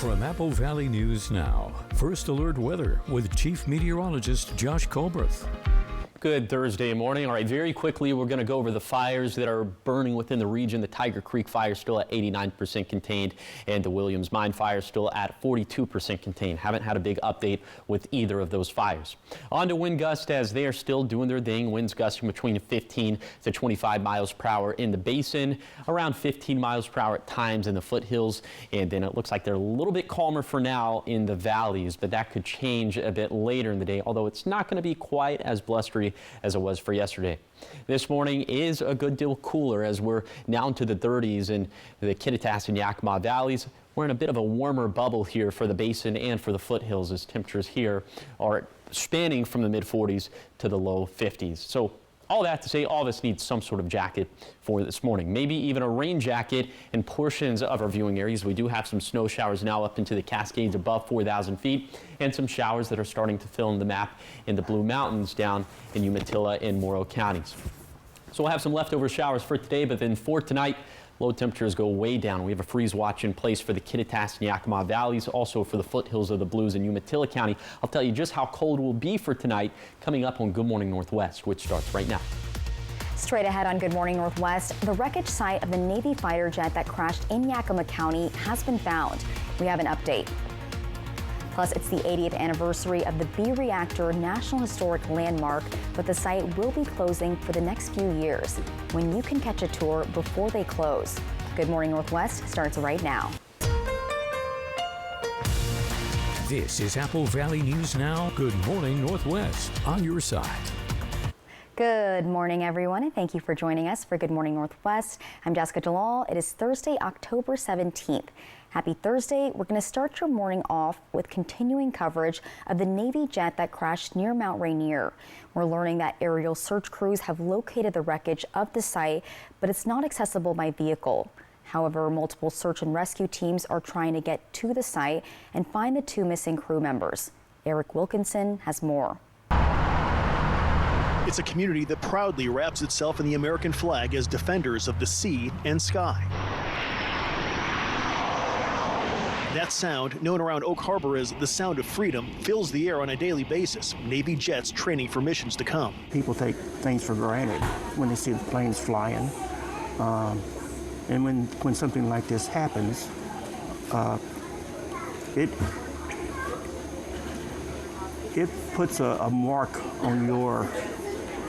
From Apple Valley News Now, First Alert Weather with Chief Meteorologist Josh Colbreth. Good Thursday morning. All right, very quickly, we're going to go over the fires that are burning within the region. The Tiger Creek fire still at 89% contained, and the Williams Mine fire still at 42% contained. Haven't had a big update with either of those fires. On to wind gusts as they are still doing their thing. Winds gusting between 15 to 25 miles per hour in the basin, around 15 miles per hour at times in the foothills, and then it looks like they're a little bit calmer for now in the valleys, but that could change a bit later in the day, although it's not going to be quite as blustery as it was for yesterday. This morning is a good deal cooler as we're now into the 30s in the Kittitas and Yakima valleys. We're in a bit of a warmer bubble here for the basin and for the foothills as temperatures here are spanning from the mid 40s to the low 50s. So all that to say, all of us need some sort of jacket for this morning, maybe even a rain jacket in portions of our viewing areas. We do have some snow showers now up into the Cascades above 4,000 feet and some showers that are starting to fill in the map in the Blue Mountains down in Umatilla and Morrow counties. So we'll have some leftover showers for today, but then for tonight, low temperatures go way down. We have a freeze watch in place for the Kittitas and Yakima valleys, also for the foothills of the Blues in Umatilla County. I'll tell you just how cold it will be for tonight coming up on Good Morning Northwest, which starts right now. Straight ahead on Good Morning Northwest, the wreckage site of the Navy fighter jet that crashed in Yakima County has been found. We have an update. Plus, it's the 80th anniversary of the B reactor National Historic Landmark, but the site will be closing for the next few years when you can catch a tour before they close. Good Morning Northwest starts right now. This is Apple Valley News Now. Good Morning Northwest on your side. Good morning, everyone, and thank you for joining us for Good Morning Northwest. I'm Jessica Jalal. It is Thursday, October 17th. Happy Thursday. We're going to start your morning off with continuing coverage of the Navy jet that crashed near Mount Rainier. We're learning that aerial search crews have located the wreckage of the site, but it's not accessible by vehicle. However, multiple search and rescue teams are trying to get to the site and find the two missing crew members. Eric Wilkinson has more. It's a community that proudly wraps itself in the American flag as defenders of the sea and sky. That sound, known around Oak Harbor as the sound of freedom, fills the air on a daily basis. Navy jets training for missions to come. People take things for granted when they see the planes flying. And when something like this happens, it puts a mark on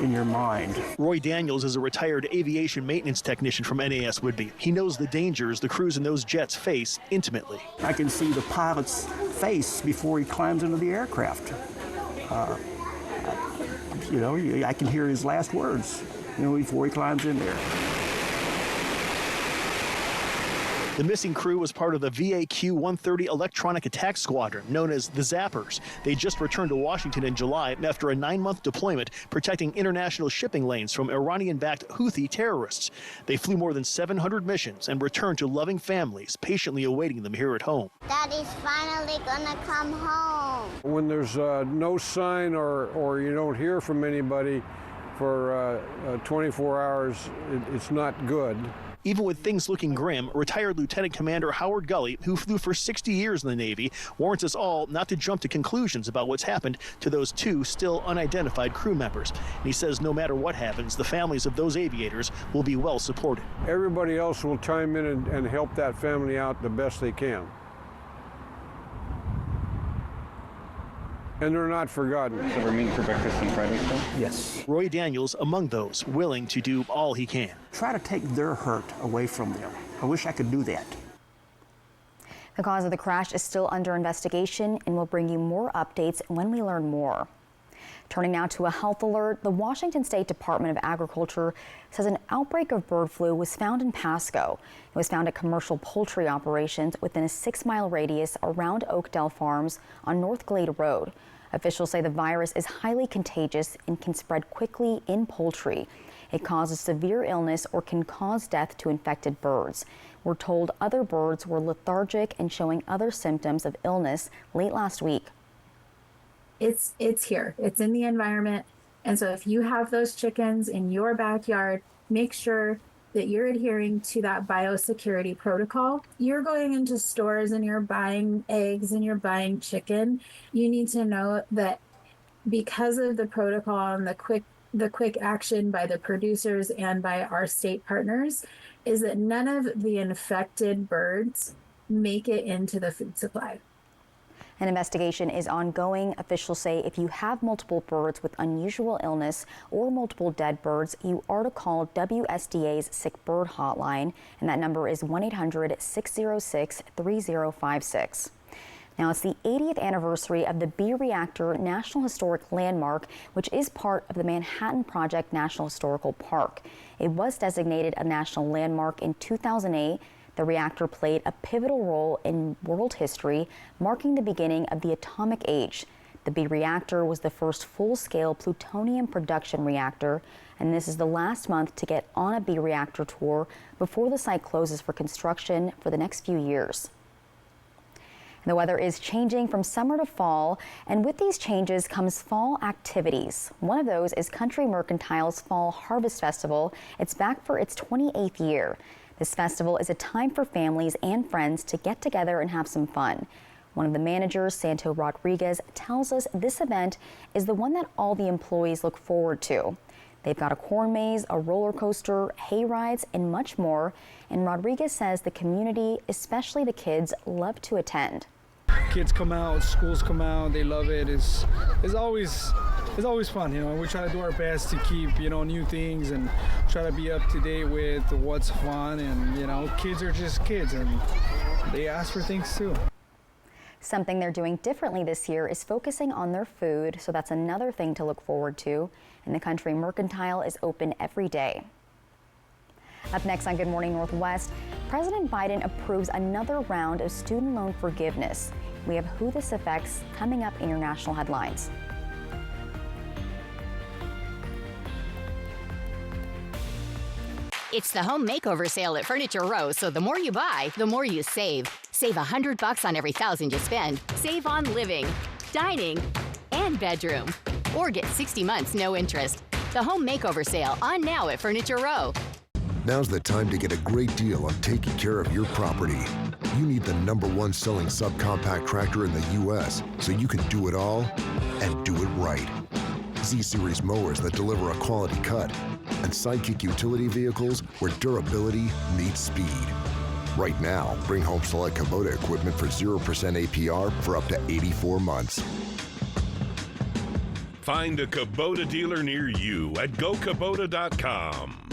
in your mind. Roy Daniels is a retired aviation maintenance technician from NAS Whidbey. He knows the dangers the crews in those jets face intimately. I can see the pilot's face before he climbs into the aircraft. I can hear his last words, before he climbs in there. The missing crew was part of the VAQ-130 Electronic Attack Squadron, known as the Zappers. They just returned to Washington in July after a 9-month deployment protecting international shipping lanes from Iranian-backed Houthi terrorists. They flew more than 700 missions and returned to loving families, patiently awaiting them here at home. Daddy's finally gonna come home. When there's no sign or you don't hear from anybody for 24 hours, it's not good. Even with things looking grim, retired Lieutenant Commander Howard Gully, who flew for 60 years in the Navy, warns us all not to jump to conclusions about what's happened to those two still unidentified crew members. And he says no matter what happens, the families of those aviators will be well supported. Everybody else will chime in and help that family out the best they can. And they're not forgotten. So we're meeting for breakfast on Friday still? Yes. Roy Daniels among those willing to do all he can. Try to take their hurt away from them. I wish I could do that. The cause of the crash is still under investigation, and we'll bring you more updates when we learn more. Turning now to a health alert, the Washington State Department of Agriculture says an outbreak of bird flu was found in Pasco. It was found at commercial poultry operations within a 6-mile radius around Oakdale Farms on North Glade Road. Officials say the virus is highly contagious and can spread quickly in poultry. It causes severe illness or can cause death to infected birds. We're told other birds were lethargic and showing other symptoms of illness late last week. It's here. It's in the environment. And so if you have those chickens in your backyard, make sure that you're adhering to that biosecurity protocol. You're going into stores and you're buying eggs and you're buying chicken. You need to know that because of the protocol and the quick action by the producers and by our state partners, is that none of the infected birds make it into the food supply. An investigation is ongoing. Officials say if you have multiple birds with unusual illness or multiple dead birds, you are to call WSDA's Sick Bird Hotline, and that number is 1-800-606-3056. Now, it's the 80th anniversary of the B Reactor National Historic Landmark, which is part of the Manhattan Project National Historical Park. It was designated a national landmark in 2008. The reactor played a pivotal role in world history, marking the beginning of the atomic age. The B reactor was the first full-scale plutonium production reactor, and this is the last month to get on a B reactor tour before the site closes for construction for the next few years. The weather is changing from summer to fall, and with these changes comes fall activities. One of those is Country Mercantile's Fall Harvest Festival. It's back for its 28th year. This festival is a time for families and friends to get together and have some fun. One of the managers, Santo Rodriguez, tells us this event is the one that all the employees look forward to. They've got a corn maze, a roller coaster, hay rides, and much more. And Rodriguez says the community, especially the kids, love to attend. Kids come out, schools come out, they love it. It's always fun, you know. We try to do our best to keep, you know, new things and try to be up to date with what's fun. And, you know, kids are just kids and they ask for things too. Something they're doing differently this year is focusing on their food, so that's another thing to look forward to. And the Country Mercantile is open every day. Up next on Good Morning Northwest, President Biden approves another round of student loan forgiveness. We have who this affects coming up in your national headlines. It's the home makeover sale at Furniture Row, so the more you buy, the more you save. Save $100 on every $1,000 you spend. Save on living, dining, and bedroom. Or get 60 months, no interest. The home makeover sale on now at Furniture Row. Now's the time to get a great deal on taking care of your property. You need the #1 selling subcompact tractor in the U.S. so you can do it all and do it right. Z-Series mowers that deliver a quality cut, and Sidekick utility vehicles where durability meets speed. Right now, bring home select Kubota equipment for 0% APR for up to 84 months. Find a Kubota dealer near you at gokubota.com.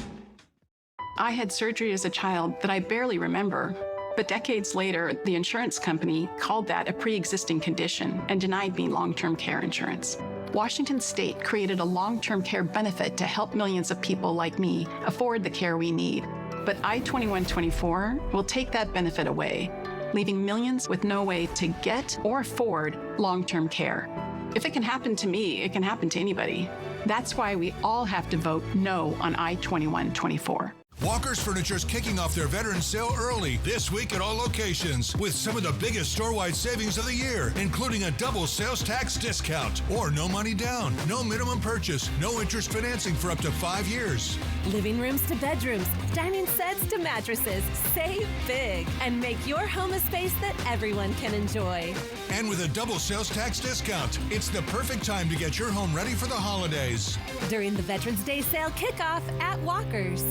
I had surgery as a child that I barely remember. But decades later, the insurance company called that a pre-existing condition and denied me long-term care insurance. Washington State created a long-term care benefit to help millions of people like me afford the care we need. But I-2124 will take that benefit away, leaving millions with no way to get or afford long-term care. If it can happen to me, it can happen to anybody. That's why we all have to vote no on I-2124. Walker's Furniture is kicking off their Veterans Sale early this week at all locations with some of the biggest store-wide savings of the year, including a double sales tax discount or no money down, no minimum purchase, no interest financing for up to 5 years. Living rooms to bedrooms, dining sets to mattresses. Save big and make your home a space that everyone can enjoy. And with a double sales tax discount, it's the perfect time to get your home ready for the holidays. During the Veterans Day sale kickoff at Walker's.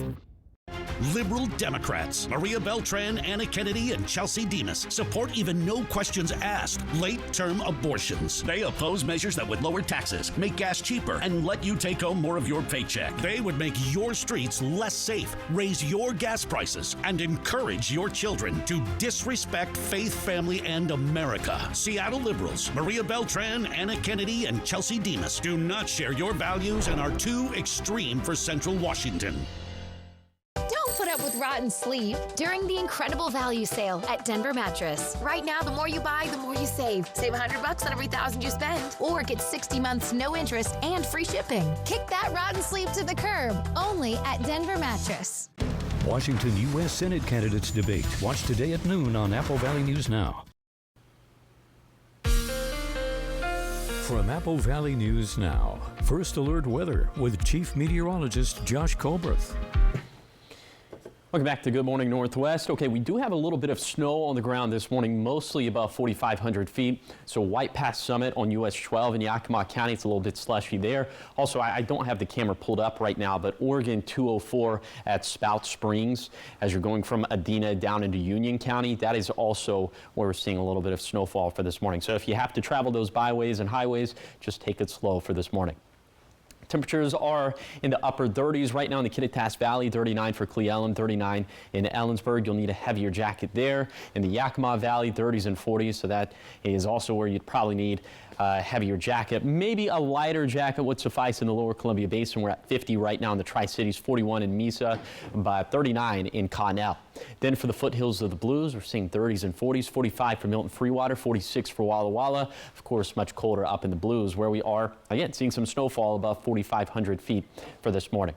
Liberal Democrats Maria Beltran, Anna Kennedy, and Chelsea Demas support even no questions asked late-term abortions. They oppose measures that would lower taxes, make gas cheaper, and let you take home more of your paycheck. They would make your streets less safe, raise your gas prices, and encourage your children to disrespect faith, family, and America. Seattle liberals Maria Beltran, Anna Kennedy, and Chelsea Demas do not share your values and are too extreme for Central Washington. Don't put up with rotten sleep during the incredible value sale at Denver Mattress. Right now, the more you buy, the more you save. Save $100 on every $1,000 you spend. Or get 60 months, no interest, and free shipping. Kick that rotten sleep to the curb. Only at Denver Mattress. Washington U.S. Senate candidates debate. Watch today at noon on Apple Valley News Now. From Apple Valley News Now, First Alert Weather with Chief Meteorologist Josh Colbreth. Welcome back to Good Morning Northwest. Okay, we do have a little bit of snow on the ground this morning, mostly above 4,500 feet. So White Pass Summit on US 12 in Yakima County, it's a little bit slushy there. Also, I don't have the camera pulled up right now, but Oregon 204 at Spout Springs, as you're going from Adena down into Union County, that is also where we're seeing a little bit of snowfall for this morning. So if you have to travel those byways and highways, just take it slow for this morning. Temperatures are in the upper 30s right now in the Kittitas Valley, 39 for Cle Elum, 39 in Ellensburg. You'll need a heavier jacket there. In the Yakima Valley, 30s and 40s, so that is also where you'd probably need a heavier jacket. Maybe a lighter jacket would suffice in the lower Columbia Basin. We're at 50 right now in the Tri-Cities, 41 in Mesa, but 39 in Connell. Then for the foothills of the Blues, we're seeing 30s and 40s, 45 for Milton Freewater, 46 for Walla Walla. Of course, much colder up in the Blues, where we are, again, seeing some snowfall above 4,500 feet for this morning.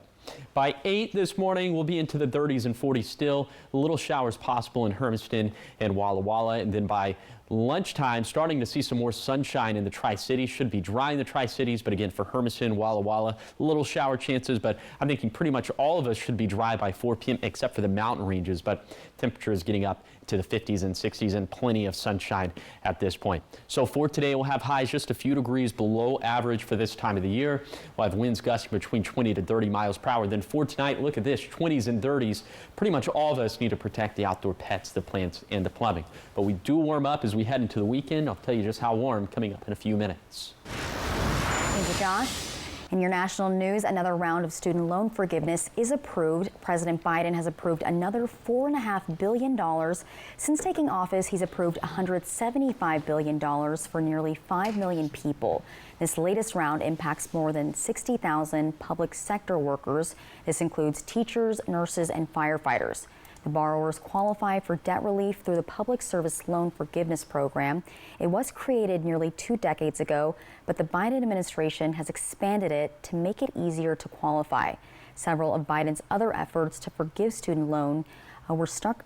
By 8 this morning, we'll be into the 30s and 40s still. Little showers possible in Hermiston and Walla Walla. And then by lunchtime, starting to see some more sunshine in the Tri-Cities. Should be dry in the Tri-Cities, but again, for Hermiston, Walla Walla, little shower chances. But I'm thinking pretty much all of us should be dry by 4 p.m. except for the mountain ranges. But temperature is getting up to the 50s and 60s and plenty of sunshine at this point. So for today, we'll have highs just a few degrees below average for this time of the year. We'll have winds gusting between 20 to 30 miles per hour. Then for tonight, look at this, 20s and 30s. Pretty much all of us need to protect the outdoor pets, the plants, and the plumbing. But we do warm up as we head into the weekend. I'll tell you just how warm coming up in a few minutes. Thank you, Josh. In your national news, another round of student loan forgiveness is approved. President Biden has approved another $4.5 billion. Since taking office, he's approved $175 billion for nearly 5 million people. This latest round impacts more than 60,000 public sector workers. This includes teachers, nurses, and firefighters. The borrowers qualify for debt relief through the Public Service Loan Forgiveness Program. It was created nearly 2 decades ago, but the Biden administration has expanded it to make it easier to qualify. Several of Biden's other efforts to forgive student loan were struck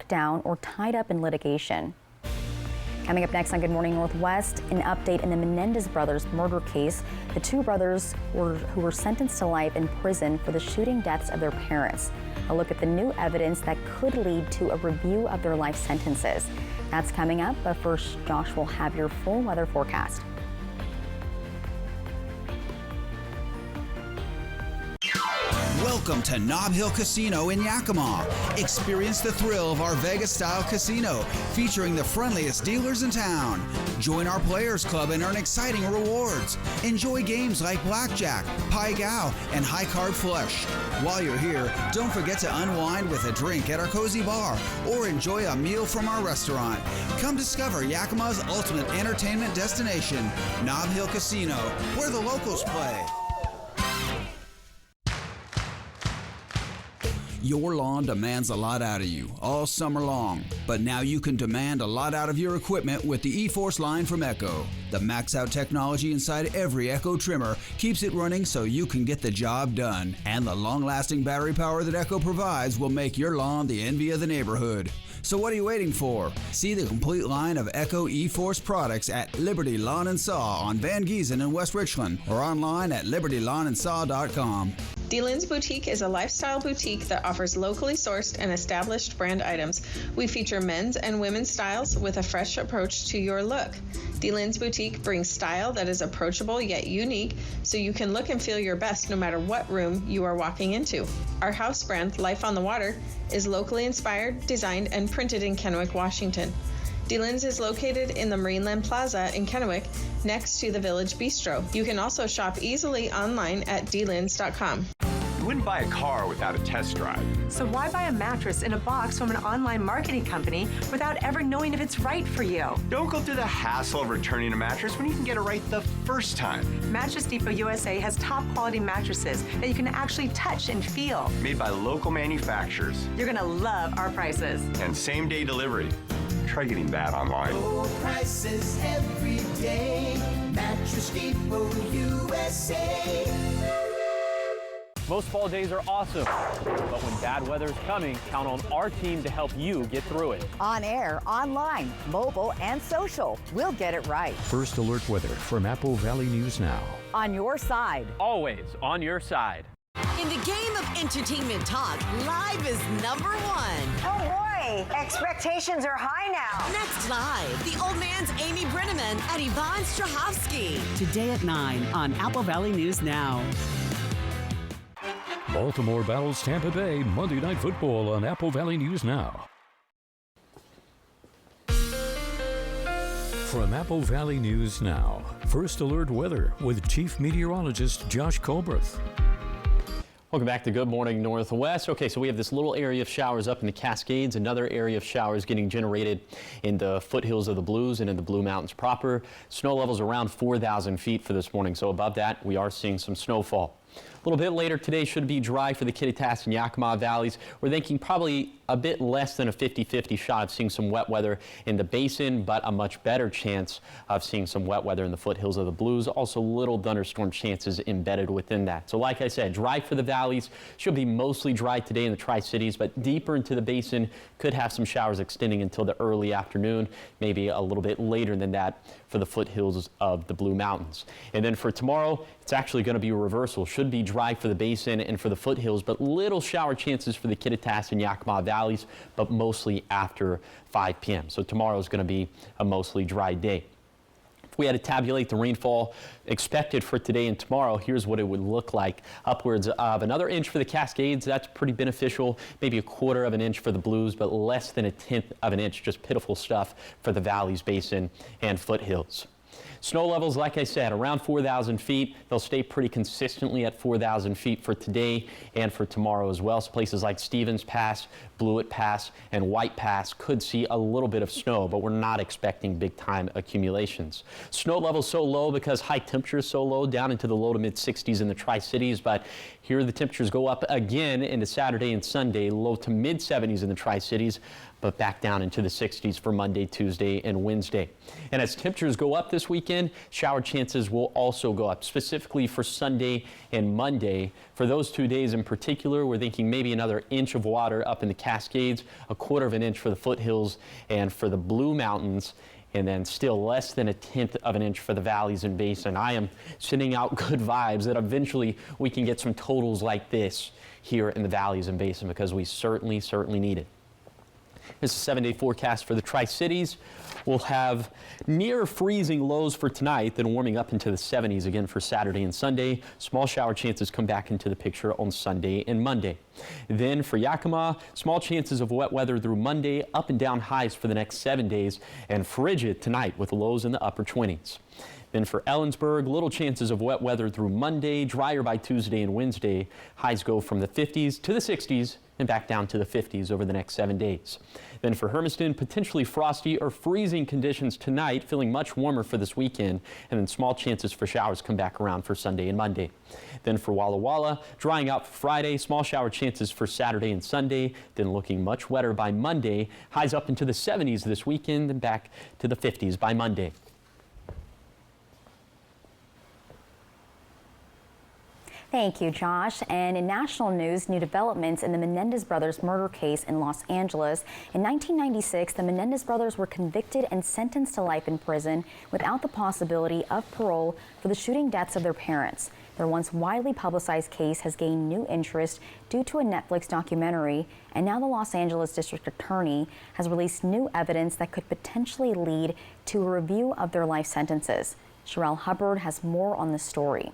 down or tied up in litigation. Coming up next on Good Morning Northwest, an update in the Menendez brothers murder case. The two brothers who were sentenced to life in prison for the shooting deaths of their parents. A look at the new evidence that could lead to a review of their life sentences. That's coming up, but first, Josh will have your full weather forecast. Welcome to Nob Hill Casino in Yakima. Experience the thrill of our Vegas-style casino, featuring the friendliest dealers in town. Join our Players Club and earn exciting rewards. Enjoy games like Blackjack, Pai Gow, and High Card Flush. While you're here, don't forget to unwind with a drink at our cozy bar or enjoy a meal from our restaurant. Come discover Yakima's ultimate entertainment destination, Nob Hill Casino, where the locals play. Your lawn demands a lot out of you all summer long, but now you can demand a lot out of your equipment with the E-Force line from Echo. The max-out technology inside every Echo trimmer keeps it running so you can get the job done, and the long-lasting battery power that Echo provides will make your lawn the envy of the neighborhood. So what are you waiting for? See the complete line of Echo E-Force products at Liberty Lawn and Saw on Van Giesen in West Richland or online at libertylawnandsaw.com. D-Lynn's Boutique is a lifestyle boutique that offers locally sourced and established brand items. We feature men's and women's styles with a fresh approach to your look. D-Lynn's Boutique brings style that is approachable yet unique, so you can look and feel your best no matter what room you are walking into. Our house brand, Life on the Water, is locally inspired, designed, and printed in Kennewick, Washington. D-Lynn's is located in the Marineland Plaza in Kennewick, next to the Village Bistro. You can also shop easily online at dlyns.com. You wouldn't buy a car without a test drive. So why buy a mattress in a box from an online marketing company without ever knowing if it's right for you? Don't go through the hassle of returning a mattress when you can get it right the first time. Mattress Depot USA has top quality mattresses that you can actually touch and feel. Made by local manufacturers. You're gonna love our prices. And same-day delivery. Try getting that online. Low prices every day. Mattress Depot USA. Most fall days are awesome, but when bad weather is coming, count on our team to help you get through it. On air, online, mobile, and social, we'll get it right. First Alert Weather from Apple Valley News Now. On your side. Always on your side. In the game of entertainment talk, Live is number one. Oh boy, expectations are high now. Next Live, the old man's Amy Brenneman and Yvonne Strahovski. Today at 9 on Apple Valley News Now. Baltimore battles Tampa Bay Monday Night Football on Apple Valley News Now. From Apple Valley News Now, First Alert Weather with Chief Meteorologist Josh Colberth. Welcome back to Good Morning Northwest. Okay, so we have this little area of showers up in the Cascades, another area of showers getting generated in the foothills of the Blues and in the Blue Mountains proper. Snow levels around 4,000 feet for this morning, so above that we are seeing some snowfall. A little bit later today should be dry for the Kittitas and Yakima valleys. We're thinking probably a bit less than a 50-50 shot of seeing some wet weather in the basin, but a much better chance of seeing some wet weather in the foothills of the Blues. Also little thunderstorm chances embedded within that. So like I said, dry for the valleys. Should be mostly dry today in the Tri-Cities, but deeper into the basin could have some showers extending until the early afternoon, maybe a little bit later than that for the foothills of the Blue Mountains. And then for tomorrow, it's actually going to be a reversal. Should be dry for the basin and for the foothills, but little shower chances for the Kittitas and Yakima valleys, but mostly after 5 p.m. So tomorrow is going to be a mostly dry day. If we had to tabulate the rainfall expected for today and tomorrow, here's what it would look like. Upwards of another inch for the Cascades. That's pretty beneficial. Maybe 1/4 of an inch for the Blues, but less than 1/10 of an inch. Just pitiful stuff for the valleys, basin, and foothills. Snow levels, like I said, around 4,000 feet. They'll stay pretty consistently at 4,000 feet for today and for tomorrow as well. So places like Stevens Pass, Blewett Pass, and White Pass could see a little bit of snow, but we're not expecting big time accumulations. Snow levels so low because high temperatures so low, down into the low to mid 60s in the Tri-Cities, but here the temperatures go up again into Saturday and Sunday, low to mid 70s in the Tri-Cities, but back down into the 60s for Monday, Tuesday, and Wednesday. And as temperatures go up this weekend, shower chances will also go up, specifically for Sunday and Monday. For those 2 days in particular, we're thinking maybe another inch of water up in the Cascades, 1/4 of an inch for the foothills and for the Blue Mountains, and then still less than 1/10 of an inch for the valleys and basin. I am sending out good vibes that eventually we can get some totals like this here in the valleys and basin, because we certainly need it. This is a 7-day forecast for the Tri-Cities. We'll have near freezing lows for tonight, then warming up into the 70s again for Saturday and Sunday. Small shower chances come back into the picture on Sunday and Monday. Then for Yakima, small chances of wet weather through Monday, up and down highs for the next 7 days, and frigid tonight with lows in the upper 20s. Then for Ellensburg, little chances of wet weather through Monday, drier by Tuesday and Wednesday. Highs go from the 50s to the 60s and back down to the 50s over the next 7 days. Then for Hermiston, potentially frosty or freezing conditions tonight, feeling much warmer for this weekend, and then small chances for showers come back around for Sunday and Monday. Then for Walla Walla, drying out for Friday, small shower chances for Saturday and Sunday, then looking much wetter by Monday. Highs up into the 70s this weekend and back to the 50s by Monday. Thank you, Josh. And in national news, new developments in the Menendez brothers murder case in Los Angeles. In 1996, the Menendez brothers were convicted and sentenced to life in prison without the possibility of parole for the shooting deaths of their parents. Their once widely publicized case has gained new interest due to a Netflix documentary, and now the Los Angeles District Attorney has released new evidence that could potentially lead to a review of their life sentences. Sherelle Hubbard has more on the story.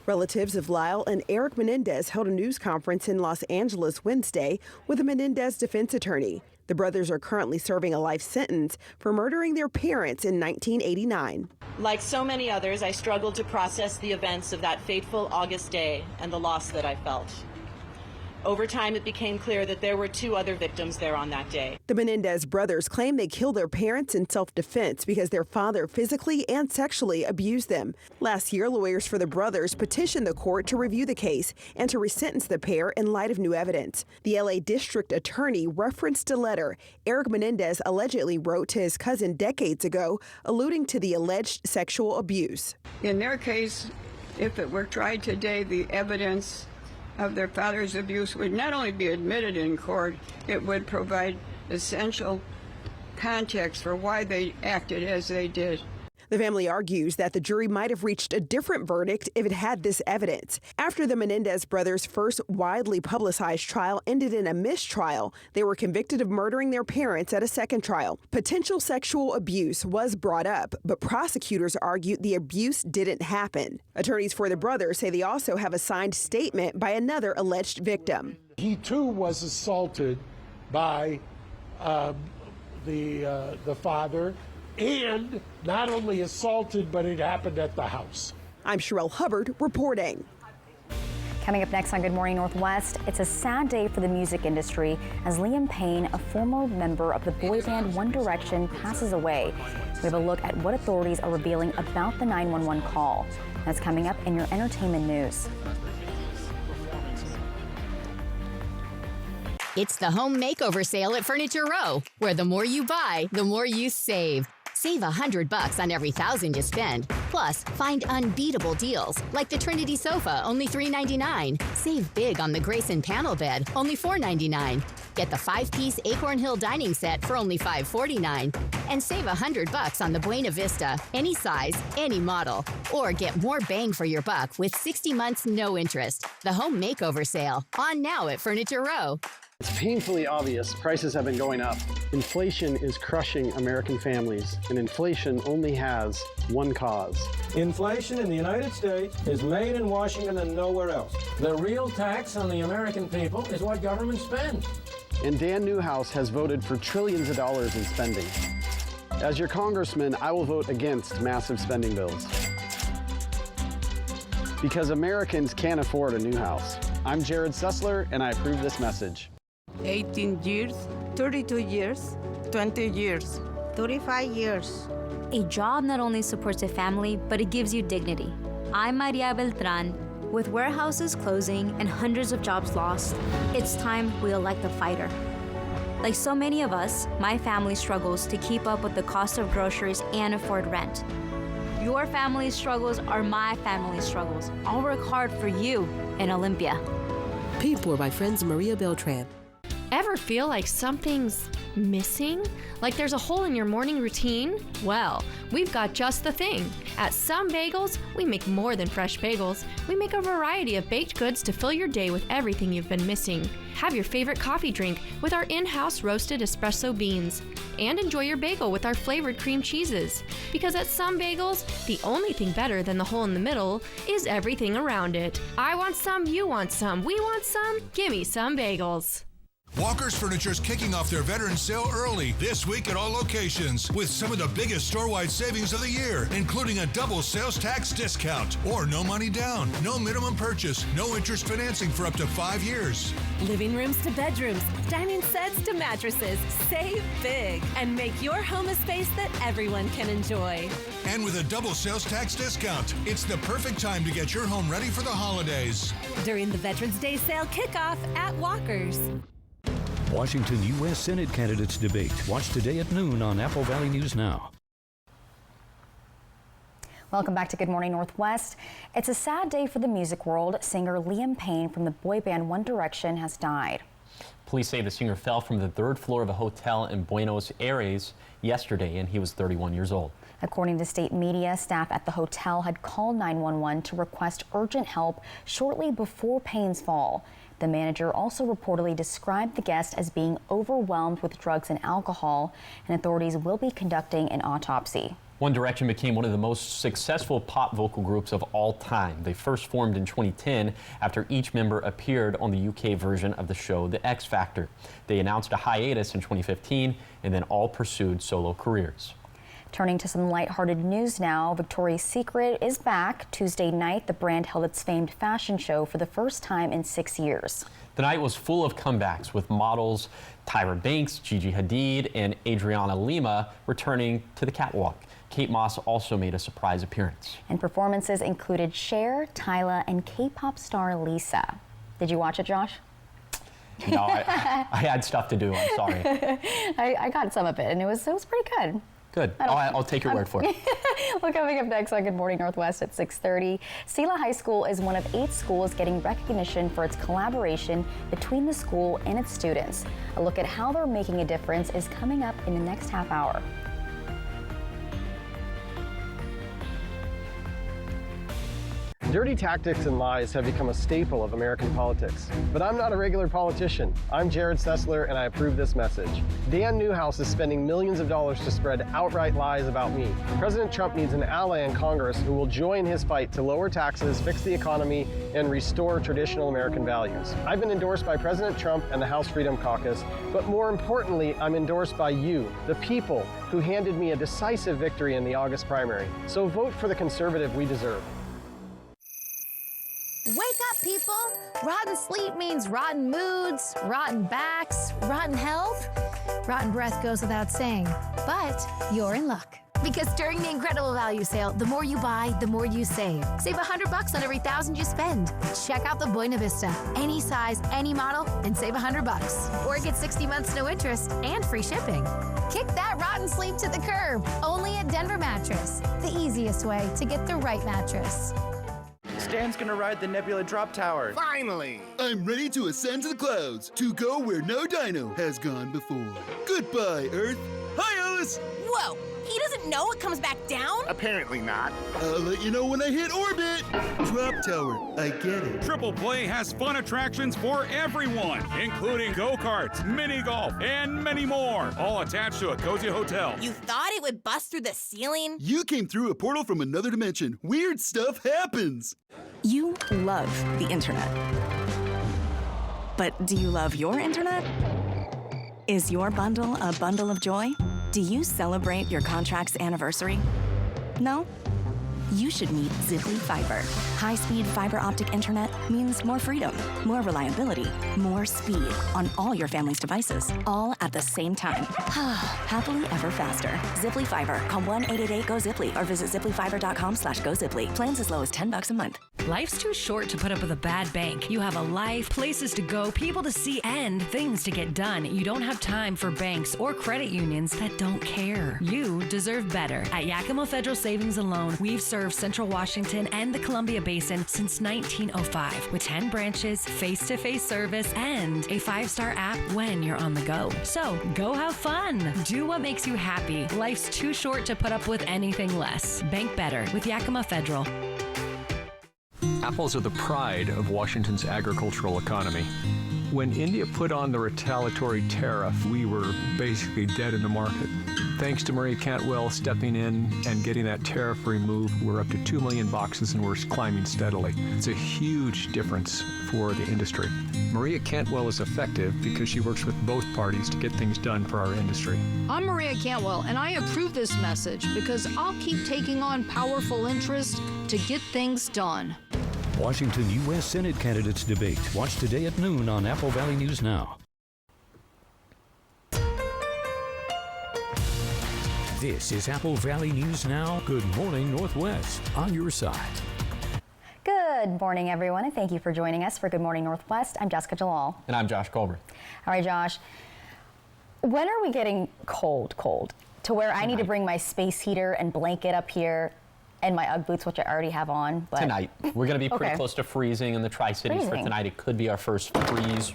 Relatives of Lyle and Eric Menendez held a news conference in Los Angeles Wednesday with a Menendez defense attorney. The brothers are currently serving a life sentence for murdering their parents in 1989. Like so many others, I struggled to process the events of that fateful August day and the loss that I felt. Over time, it became clear that there were 2 other victims there on that day. The Menendez brothers claim they killed their parents in self-defense because their father physically and sexually abused them. Last year, lawyers for the brothers petitioned the court to review the case and to resentence the pair in light of new evidence. The LA District Attorney referenced a letter Eric Menendez allegedly wrote to his cousin decades ago, alluding to the alleged sexual abuse. In their case, if it were tried today, the evidence of their father's abuse would not only be admitted in court, it would provide essential context for why they acted as they did. The family argues that the jury might have reached a different verdict if it had this evidence. After the Menendez brothers' first widely publicized trial ended in a mistrial, they were convicted of murdering their parents at a second trial. Potential sexual abuse was brought up, but prosecutors argued the abuse didn't happen. Attorneys for the brothers say they also have a signed statement by another alleged victim. He too was assaulted by the father, and not only assaulted, but it happened at the house. I'm Sherelle Hubbard reporting. Coming up next on Good Morning Northwest, it's a sad day for the music industry as Liam Payne, a former member of the boy band One Direction, passes away. We have a look at what authorities are revealing about the 911 call. That's coming up in your entertainment news. It's the home makeover sale at Furniture Row, where the more you buy, the more you save. Save $100 on every $1,000 you spend. Plus, find unbeatable deals, like the Trinity sofa, only $3.99. Save big on the Grayson panel bed, only $4.99. Get the 5-piece Acorn Hill dining set for only $5.49. And save $100 on the Buena Vista, any size, any model. Or get more bang for your buck with 60 months no interest. The home makeover sale, on now at Furniture Row. It's painfully obvious prices have been going up. Inflation is crushing American families, and inflation only has one cause. Inflation in the United States is made in Washington and nowhere else. The real tax on the American people is what government spends. And Dan Newhouse has voted for trillions of dollars in spending. As your congressman, I will vote against massive spending bills. Because Americans can't afford a new house. I'm Jared Sussler, and I approve this message. 18 years, 32 years, 20 years, 35 years. A job not only supports a family, but it gives you dignity. I'm Maria Beltran. With warehouses closing and hundreds of jobs lost, it's time we elect a fighter. Like so many of us, my family struggles to keep up with the cost of groceries and afford rent. Your family's struggles are my family's struggles. I'll work hard for you in Olympia. Paid for by friends Maria Beltran. Ever feel like something's missing? Like there's a hole in your morning routine? Well, we've got just the thing. At Some Bagels, we make more than fresh bagels. We make a variety of baked goods to fill your day with everything you've been missing. Have your favorite coffee drink with our in-house roasted espresso beans. And enjoy your bagel with our flavored cream cheeses. Because at Some Bagels, the only thing better than the hole in the middle is everything around it. I want some, you want some, we want some, gimme Some Bagels. Walker's Furniture is kicking off their veteran sale early this week at all locations with some of the biggest store-wide savings of the year, including a double sales tax discount or no money down, no minimum purchase, no interest financing for up to 5 years. Living rooms to bedrooms, dining sets to mattresses. Save big and make your home a space that everyone can enjoy. And with a double sales tax discount, it's the perfect time to get your home ready for the holidays. During the Veterans Day sale kickoff at Walker's. Washington U.S. Senate candidates debate. Watch today at noon on Apple Valley News Now. Welcome back to Good Morning Northwest. It's a sad day for the music world. Singer Liam Payne from the boy band One Direction has died. Police say the singer fell from the 3rd floor of a hotel in Buenos Aires yesterday, and he was 31 years old. According to state media, staff at the hotel had called 911 to request urgent help shortly before Payne's fall. The manager also reportedly described the guest as being overwhelmed with drugs and alcohol, and authorities will be conducting an autopsy. One Direction became one of the most successful pop vocal groups of all time. They first formed in 2010 after each member appeared on the UK version of the show The X Factor. They announced a hiatus in 2015 and then all pursued solo careers. Turning to some lighthearted news now, Victoria's Secret is back. Tuesday night, the brand held its famed fashion show for the first time in 6 years. The night was full of comebacks with models Tyra Banks, Gigi Hadid, and Adriana Lima returning to the catwalk. Kate Moss also made a surprise appearance. And performances included Cher, Tyla, and K-pop star Lisa. Did you watch it, Josh? No, I had stuff to do. I'm sorry. I got some of it, and it was pretty good. Good. I'll take your word for it. Well, coming up next on Good Morning Northwest at 6:30, Sela High School is one of 8 schools getting recognition for its collaboration between the school and its students. A look at how they're making a difference is coming up in the next half hour. Dirty tactics and lies have become a staple of American politics. But I'm not a regular politician. I'm Jared Sessler, and I approve this message. Dan Newhouse is spending millions of dollars to spread outright lies about me. President Trump needs an ally in Congress who will join his fight to lower taxes, fix the economy, and restore traditional American values. I've been endorsed by President Trump and the House Freedom Caucus, but more importantly, I'm endorsed by you, the people, who handed me a decisive victory in the August primary. So vote for the conservative we deserve. Wake up, people! Rotten sleep means rotten moods, rotten backs, rotten health. Rotten breath goes without saying, but you're in luck. Because during the incredible value sale, the more you buy, the more you save. Save $100 on every 1,000 you spend. Check out the Buena Vista. Any size, any model, and save $100. Or get 60 months no interest and free shipping. Kick that rotten sleep to the curb. Only at Denver Mattress. The easiest way to get the right mattress. Stan's gonna ride the Nebula Drop Tower. Finally! I'm ready to ascend to the clouds, to go where no dino has gone before. Goodbye, Earth. Hi, Alice! Whoa! He doesn't know it comes back down? Apparently not. I'll let you know when I hit orbit. Drop Tower, I get it. Triple Play has fun attractions for everyone, including go-karts, mini golf, and many more, all attached to a cozy hotel. You thought it would bust through the ceiling? You came through a portal from another dimension. Weird stuff happens. You love the internet. But do you love your internet? Is your bundle a bundle of joy? Do you celebrate your contract's anniversary? No? You should meet Ziply Fiber. High-speed fiber optic internet means more freedom, more reliability, more speed on all your family's devices, all at the same time. Happily ever faster. Ziply Fiber. Call 1-888-GO-ZIPLY or visit ziplyfiber.com/GoZiply. Plans as low as $10 a month. Life's too short to put up with a bad bank. You have a life, places to go, people to see, and things to get done. You don't have time for banks or credit unions that don't care. You deserve better. At Yakima Federal Savings and Loan, we've served Central Washington and the Columbia Basin since 1905 with 10 branches, face-to-face service, and a 5-star app when you're on the go. So go have fun. Do what makes you happy. Life's too short to put up with anything less. Bank better with Yakima Federal. Apples are the pride of Washington's agricultural economy. When India put on the retaliatory tariff, we were basically dead in the market. Thanks to Maria Cantwell stepping in and getting that tariff removed, we're up to 2 million boxes and we're climbing steadily. It's a huge difference for the industry. Maria Cantwell is effective because she works with both parties to get things done for our industry. I'm Maria Cantwell, and I approve this message because I'll keep taking on powerful interests to get things done. Washington U.S. Senate candidates debate. Watch today at noon on Apple Valley News Now. This is Apple Valley News Now. Good morning, Northwest. On your side. Good morning, everyone, and thank you for joining us for Good Morning Northwest. I'm Jessica Jalal. And I'm Josh Colbert. All right, Josh. When are we getting cold to where I need to bring my space heater and blanket up here and my Ugg boots, which I already have on? But tonight. We're going to be pretty close to freezing in the Tri-Cities for tonight. It could be our first freeze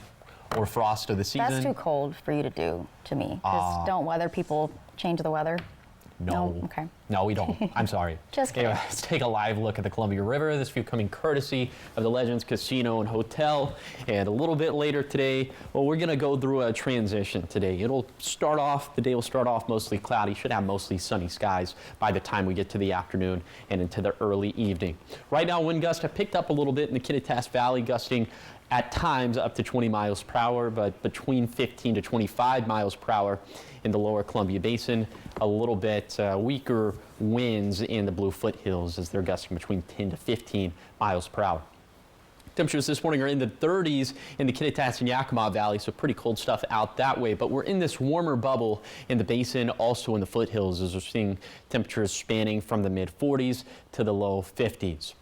or frost of the season. That's too cold for you to do to me. Because don't weather people change the weather? No. Okay. No, we don't. I'm sorry. Just kidding. Anyway, let's take a live look at the Columbia River. This view coming courtesy of the Legends Casino and Hotel. And a little bit later today, well, we're going to go through a transition today. The day will start off mostly cloudy. Should have mostly sunny skies by the time we get to the afternoon and into the early evening. Right now, wind gusts have picked up a little bit in the Kittitas Valley, gusting at times up to 20 miles per hour, but between 15 to 25 miles per hour in the lower Columbia Basin. A little bit weaker winds in the Blue Foothills as they're gusting between 10 to 15 miles per hour. Temperatures this morning are in the 30s in the Kittitas and Yakima Valley, so pretty cold stuff out that way. But we're in this warmer bubble in the basin, also in the foothills, as we're seeing temperatures spanning from the mid-40s to the low 50s.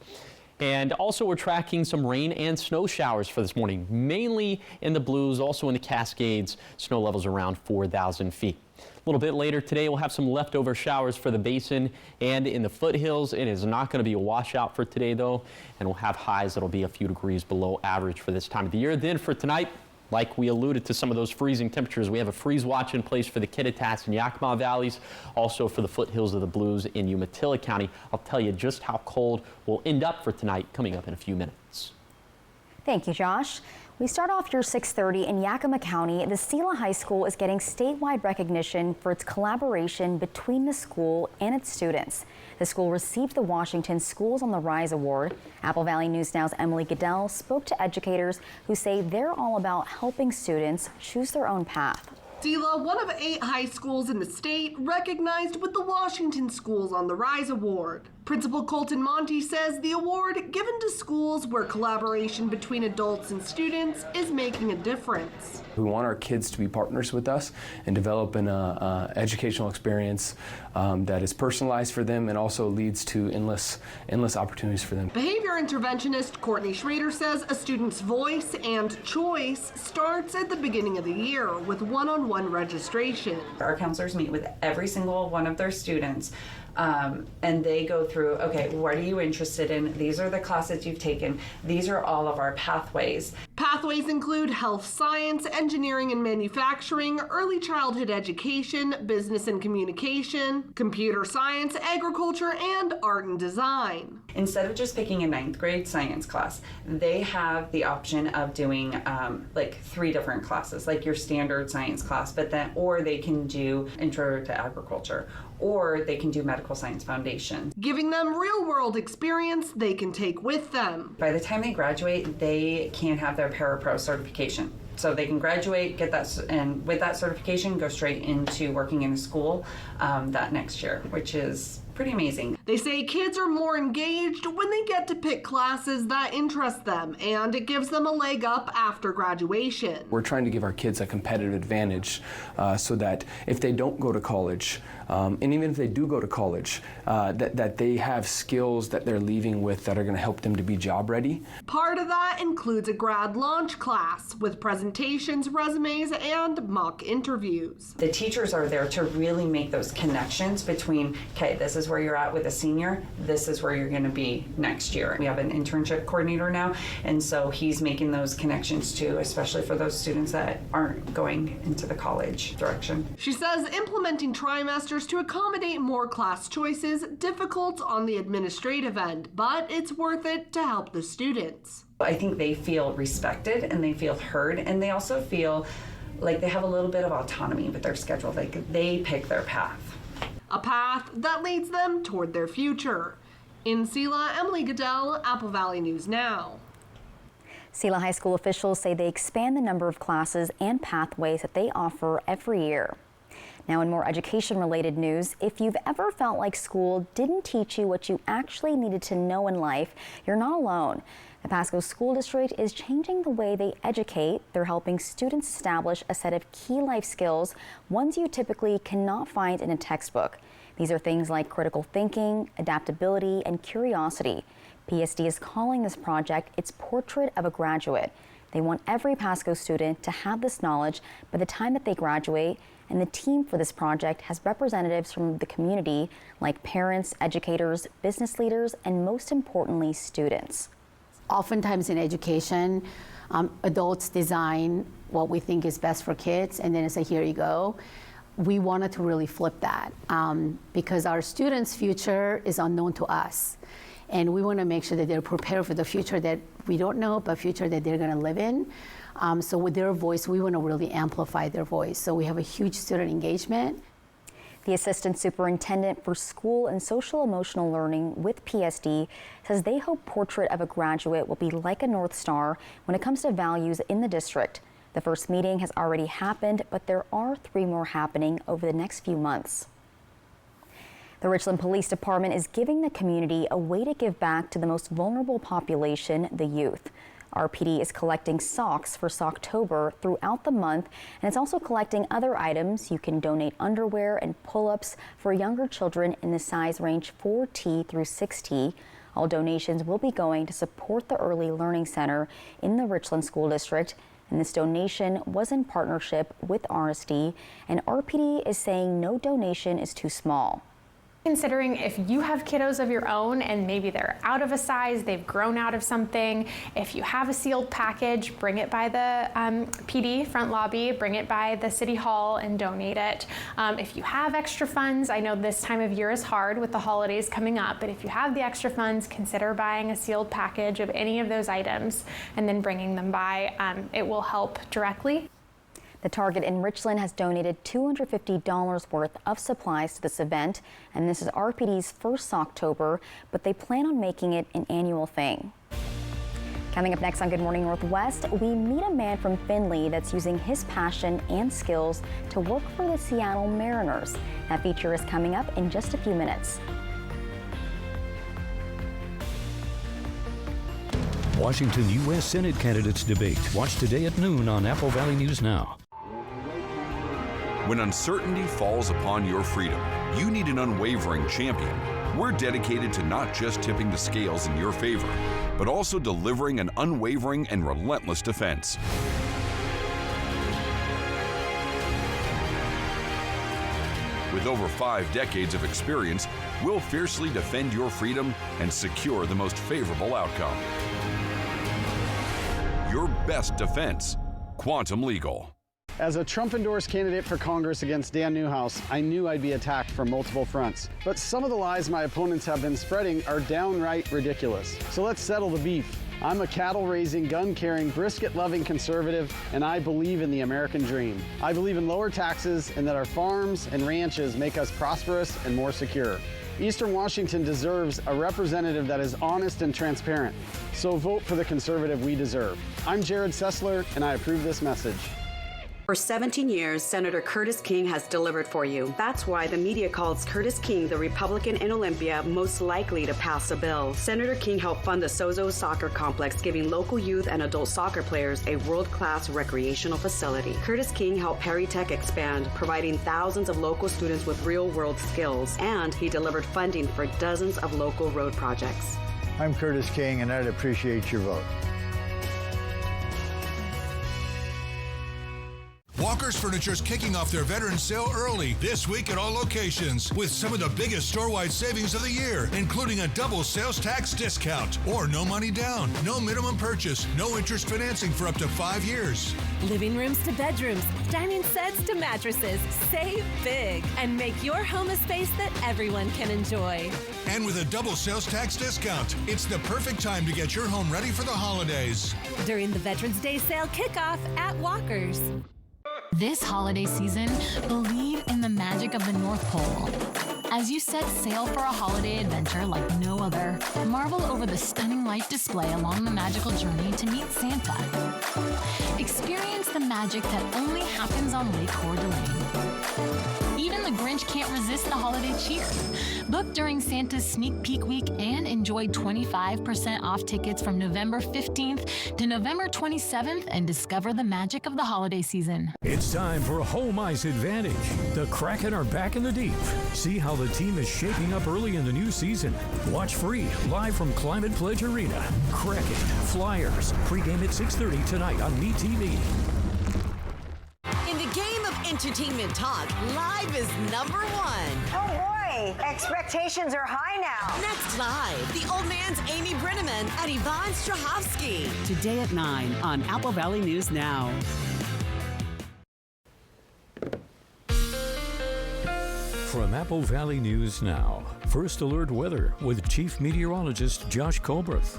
And also we're tracking some rain and snow showers for this morning, mainly in the Blues, also in the Cascades, snow levels around 4,000 feet. A little bit later today, we'll have some leftover showers for the basin and in the foothills. It is not going to be a washout for today, though, and we'll have highs that'll be a few degrees below average for this time of the year. Then for tonight, Like we alluded to some of those freezing temperatures, we have a freeze watch in place for the Kittitas and Yakima valleys, also for the foothills of the Blues in Umatilla County. I'll tell you just how cold we'll end up for tonight coming up in a few minutes. Thank you, Josh. We start off your 6:30 in Yakima County. The Sela High School is getting statewide recognition for its collaboration between the school and its students. The school received the Washington Schools on the Rise Award. Apple Valley News Now's Emily Goodell spoke to educators who say they're all about helping students choose their own path. Sela, one of 8 high schools in the state, recognized with the Washington Schools on the Rise Award. Principal Colton Monty says the award given to schools where collaboration between adults and students is making a difference. We want our kids to be partners with us and develop an educational experience that is personalized for them and also leads to endless opportunities for them. Behavior interventionist Courtney Schrader says a student's voice and choice starts at the beginning of the year with one-on-one registration. Our counselors meet with every single one of their students and they go through, okay, what are you interested in? These are the classes you've taken. These are all of our pathways. Pathways include health science, engineering and manufacturing, early childhood education, business and communication, computer science, agriculture, and art and design. Instead of just picking a 9th grade science class, they have the option of doing like 3 different classes, like your standard science class, or they can do intro to agriculture, or they can do medical science foundation. Giving them real-world experience they can take with them. By the time they graduate, they can have their Parapro certification. So they can graduate, get that, and with that certification, go straight into working in a school that next year, which is pretty amazing. They say kids are more engaged when they get to pick classes that interest them, and it gives them a leg up after graduation. We're trying to give our kids a competitive advantage so that if they don't go to college, and even if they do go to college, that they have skills that they're leaving with that are going to help them to be job ready. Part of that includes a grad launch class with presentations, resumes, and mock interviews. The teachers are there to really make those connections between, okay, this is where you're at with a senior, this is where you're going to be next year. We have an internship coordinator now, and so he's making those connections too, especially for those students that aren't going into the college direction. She says implementing trimesters to accommodate more class choices difficult on the administrative end, but it's worth it to help the students. I think they feel respected and they feel heard, and they also feel like they have a little bit of autonomy with their schedule. They pick their path. A path that leads them toward their future. In Sela, Emily Goodell, Apple Valley News Now. Sela High School officials say they expand the number of classes and pathways that they offer every year. Now, in more education-related news, if you've ever felt like school didn't teach you what you actually needed to know in life, you're not alone. The Pasco School District is changing the way they educate. They're helping students establish a set of key life skills, ones you typically cannot find in a textbook. These are things like critical thinking, adaptability, and curiosity. PSD is calling this project its Portrait of a Graduate. They want every Pasco student to have this knowledge by the time that they graduate, and the team for this project has representatives from the community like parents, educators, business leaders, and most importantly, students. Oftentimes in education, adults design what we think is best for kids, and then say, here you go. We wanted to really flip that because our students' future is unknown to us. And we want to make sure that they're prepared for the future that we don't know, but future that they're going to live in. So with their voice, we want to really amplify their voice. So we have a huge student engagement. The Assistant Superintendent for School and Social Emotional Learning with PSD says they hope Portrait of a Graduate will be like a North Star when it comes to values in the district. The first meeting has already happened, but there are 3 more happening over the next few months. The Richland Police Department is giving the community a way to give back to the most vulnerable population, the youth. RPD is collecting socks for Socktober throughout the month, and it's also collecting other items. You can donate underwear and pull-ups for younger children in the size range 4T through 6T. All donations will be going to support the Early Learning Center in the Richland School District, and this donation was in partnership with RSD, and RPD is saying no donation is too small. Considering if you have kiddos of your own and maybe they're out of a size, they've grown out of something, if you have a sealed package, bring it by the PD front lobby, bring it by the City Hall and donate it. If you have extra funds, I know this time of year is hard with the holidays coming up, but if you have the extra funds, consider buying a sealed package of any of those items and then bringing them by. It will help directly. The Target in Richland has donated $250 worth of supplies to this event, and this is RPD's first Socktober, but they plan on making it an annual thing. Coming up next on Good Morning Northwest, we meet a man from Findlay that's using his passion and skills to work for the Seattle Mariners. That feature is coming up in just a few minutes. Washington U.S. Senate candidates debate. Watch today at noon on Apple Valley News Now. When uncertainty falls upon your freedom, you need an unwavering champion. We're dedicated to not just tipping the scales in your favor, but also delivering an unwavering and relentless defense. With over 5 decades of experience, we'll fiercely defend your freedom and secure the most favorable outcome. Your best defense, Quantum Legal. As a Trump-endorsed candidate for Congress against Dan Newhouse, I knew I'd be attacked from multiple fronts. But some of the lies my opponents have been spreading are downright ridiculous. So let's settle the beef. I'm a cattle-raising, gun-carrying, brisket-loving conservative, and I believe in the American dream. I believe in lower taxes and that our farms and ranches make us prosperous and more secure. Eastern Washington deserves a representative that is honest and transparent. So vote for the conservative we deserve. I'm Jared Sessler, and I approve this message. For 17 years, Senator Curtis King has delivered for you. That's why the media calls Curtis King the Republican in Olympia most likely to pass a bill. Senator King helped fund the Sozo Soccer Complex, giving local youth and adult soccer players a world-class recreational facility. Curtis King helped Perry Tech expand, providing thousands of local students with real-world skills. And he delivered funding for dozens of local road projects. I'm Curtis King, and I'd appreciate your vote. Walker's Furniture is kicking off their veteran sale early this week at all locations with some of the biggest store-wide savings of the year, including a double sales tax discount or no money down, no minimum purchase, no interest financing for up to 5 years. Living rooms to bedrooms, dining sets to mattresses. Save big and make your home a space that everyone can enjoy. And with a double sales tax discount, it's the perfect time to get your home ready for the holidays. During the Veterans Day sale kickoff at Walker's. This holiday season, believe in the magic of the North Pole. As you set sail for a holiday adventure like no other, marvel over the stunning light display along the magical journey to meet Santa. Experience the magic that only happens on Lake Coeur d'Alene. Even the Grinch can't resist the holiday cheer. Book during Santa's Sneak Peek Week and enjoy 25% off tickets from November 15th to November 27th and discover the magic of the holiday season. It's time for Home Ice Advantage. The Kraken are back in the deep. See how the team is shaping up early in the new season. Watch free, live from Climate Pledge Arena. Kraken, Flyers, pregame at 6:30 tonight on MeTV. In the game of entertainment talk, live is #1. Oh boy, expectations are high now. Next live, the old man's Amy Brenneman and Yvonne Strahovski. Today at 9 on Apple Valley News Now. From Apple Valley News Now, First Alert Weather with Chief Meteorologist Josh Colbreth.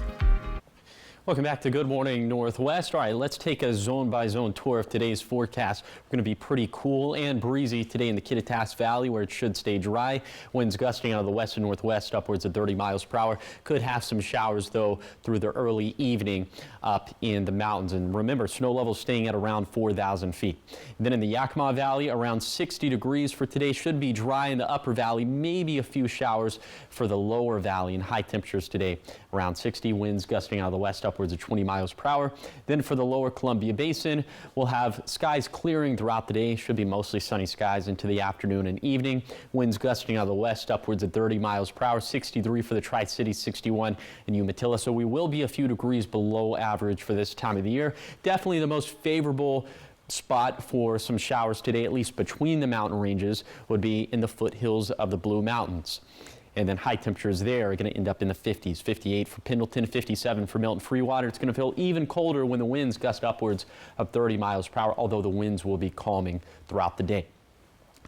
Welcome back to Good Morning Northwest. All right, let's take a zone-by-zone tour of today's forecast. We're going to be pretty cool and breezy today in the Kittitas Valley, where it should stay dry. Winds gusting out of the west and northwest upwards of 30 miles per hour. Could have some showers, though, through the early evening up in the mountains. And remember, snow levels staying at around 4,000 feet. Then in the Yakima Valley, around 60 degrees for today. Should be dry in the upper valley. Maybe a few showers for the lower valley, and high temperatures today around 60. Winds gusting out of the west upwards of 20 miles per hour. Then for the lower Columbia Basin, we'll have skies clearing throughout the day. Should be mostly sunny skies into the afternoon and evening. Winds gusting out of the west upwards of 30 miles per hour. 63 for the Tri-Cities, 61 in Umatilla. So we will be a few degrees below average for this time of the year. Definitely the most favorable spot for some showers today, at least between the mountain ranges, would be in the foothills of the Blue Mountains. And then high temperatures there are going to end up in the 50s, 58 for Pendleton, 57 for Milton Freewater. It's going to feel even colder when the winds gust upwards of 30 miles per hour, although the winds will be calming throughout the day.